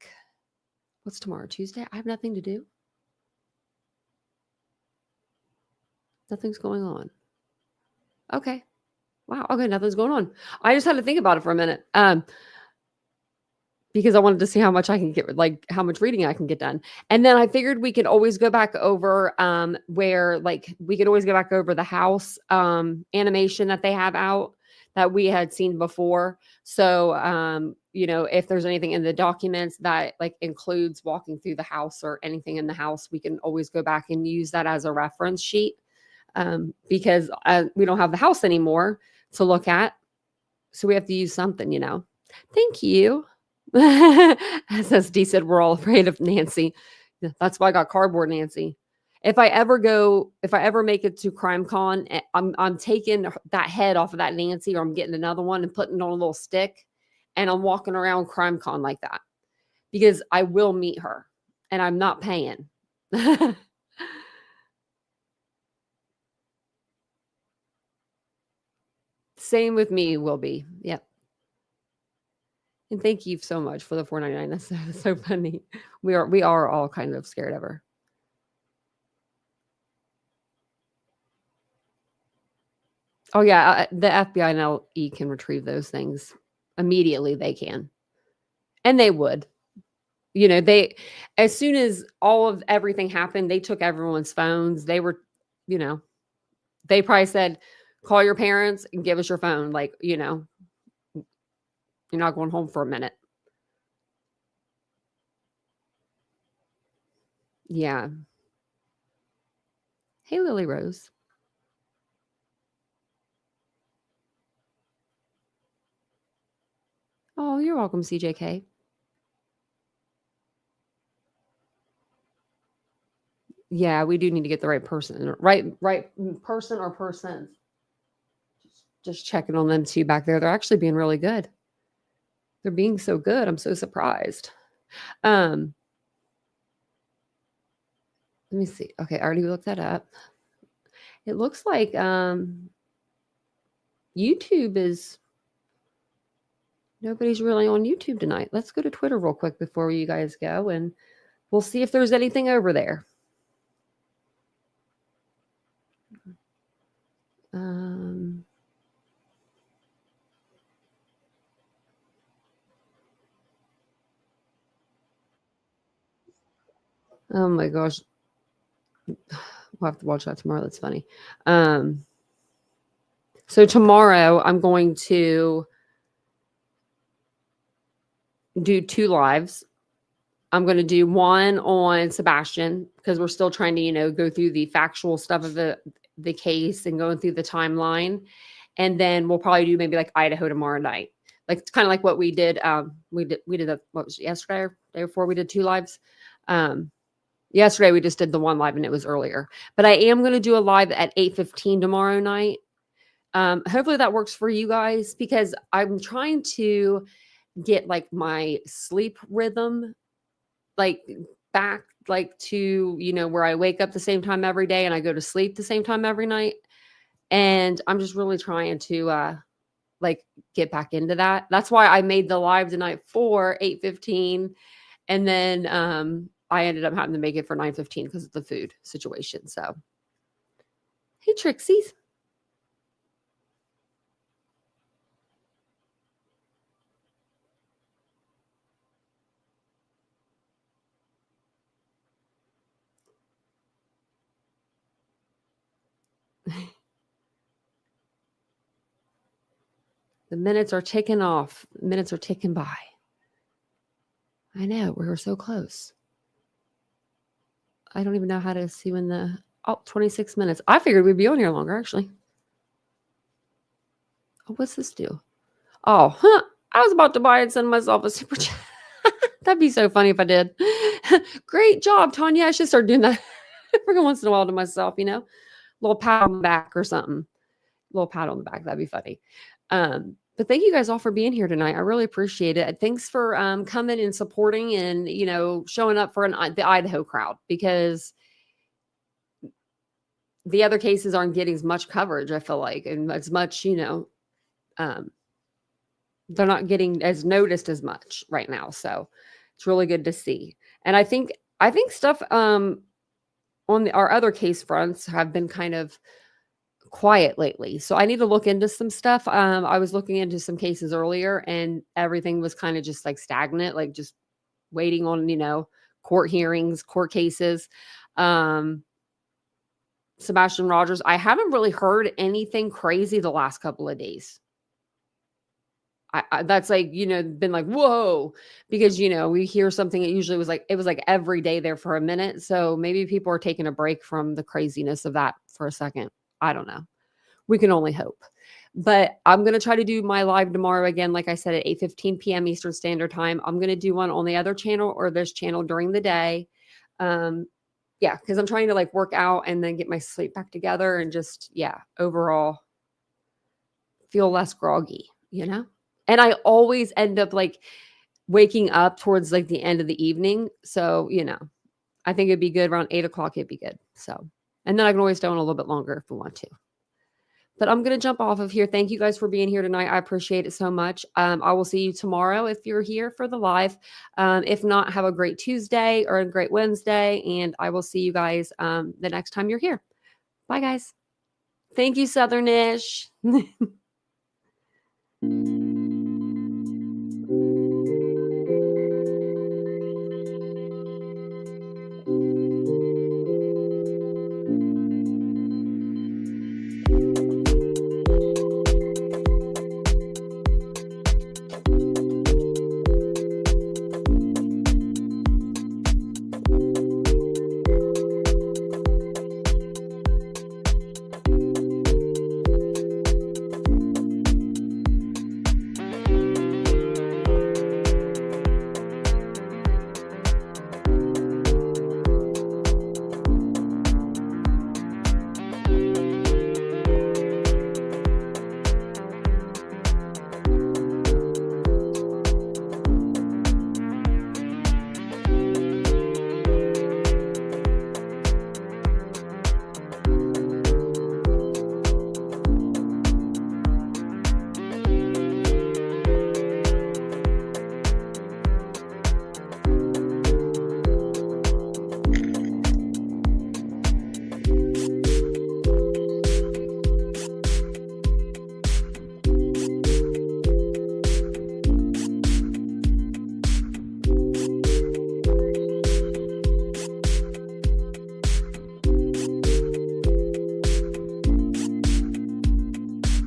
Speaker 1: What's tomorrow? Tuesday? I have nothing to do. Nothing's going on. Okay. Wow. Okay. Nothing's going on. I just had to think about it for a minute. Because I wanted to see how much I can get, how much reading I can get done. And then I figured we could always go back over we could always go back over the house animation that they have out that we had seen before. So, if there's anything in the documents that includes walking through the house or anything in the house, we can always go back and use that as a reference sheet because we don't have the house anymore to look at. So we have to use something, Thank you. SSD said we're all afraid of Nancy. That's why I got cardboard Nancy. If I ever make it to CrimeCon, I'm taking that head off of that Nancy, or I'm getting another one and putting it on a little stick, and I'm walking around CrimeCon like that because I will meet her, and I'm not paying. Same with me, will be. Yep. And thank you so much for the $4.99. That's so funny. We are all kind of scared of her. Oh yeah, the FBI and LE can retrieve those things immediately. They can, and they would. They, as soon as all of everything happened, they took everyone's phones. They were, they probably said, "Call your parents and give us your phone." You're not going home for a minute. Yeah. Hey, Lily Rose. Oh, you're welcome, CJK. Yeah, we do need to get the right person, right person or persons. Just checking on them too back there. They're actually being really good. They're being so good. I'm so surprised. Let me see. Okay, I already looked that up. It looks like YouTube is nobody's really on YouTube tonight. Let's go to Twitter real quick before you guys go, and we'll see if there's anything over there. Oh my gosh. We'll have to watch that tomorrow. That's funny. So tomorrow I'm going to do 2 lives. I'm going to do one on Sebastian because we're still trying to, go through the factual stuff of the case and going through the timeline. And then we'll probably do maybe like Idaho tomorrow night. Like kind of like what we did. We did what was it, yesterday or day before we did 2 lives. Yesterday we just did the 1 live and it was earlier. But I am going to do a live at 8:15 tomorrow night. Hopefully that works for you guys because I'm trying to get like my sleep rhythm like back like to where I wake up the same time every day and I go to sleep the same time every night. And I'm just really trying to like get back into that. That's why I made the live tonight for 8:15 and then I ended up having to make it for 9:15 because of the food situation. So hey Trixies. The minutes are ticking off. Minutes are ticking by. I know. We were so close. I don't even know how to see when 26 minutes. I figured we'd be on here longer, actually. Oh, what's this do? Oh, I was about to buy and send myself a super chat. That'd be so funny if I did. Great job, Tanya. I should start doing that every once in a while to myself, little pat on the back or something. Little pat on the back. That'd be funny. But thank you guys all for being here tonight. I really appreciate it. Thanks for coming and supporting and, showing up for the Idaho crowd because the other cases aren't getting as much coverage, I feel like, and as much, they're not getting as noticed as much right now. So it's really good to see. And I think stuff on our other case fronts have been kind of quiet lately. So I need to look into some stuff. I was looking into some cases earlier and everything was kind of just like stagnant, like just waiting on, court hearings, court cases. Sebastian Rogers, I haven't really heard anything crazy the last couple of days. I that's like, been like, whoa, because, we hear something. It usually was like every day there for a minute. So maybe people are taking a break from the craziness of that for a second. I don't know. We can only hope. But I'm going to try to do my live tomorrow again, like I said, at 8:15 p.m. Eastern Standard Time. I'm going to do one on the other channel or this channel during the day. Yeah, because I'm trying to like work out and then get my sleep back together and just, overall feel less groggy, And I always end up like waking up towards like the end of the evening. So, I think it'd be good around 8 o'clock. It'd be good. So, and then I can always stay on a little bit longer if we want to. But I'm going to jump off of here. Thank you guys for being here tonight. I appreciate it so much. I will see you tomorrow if you're here for the live. If not, have a great Tuesday or a great Wednesday. And I will see you guys the next time you're here. Bye, guys. Thank you, Southernish.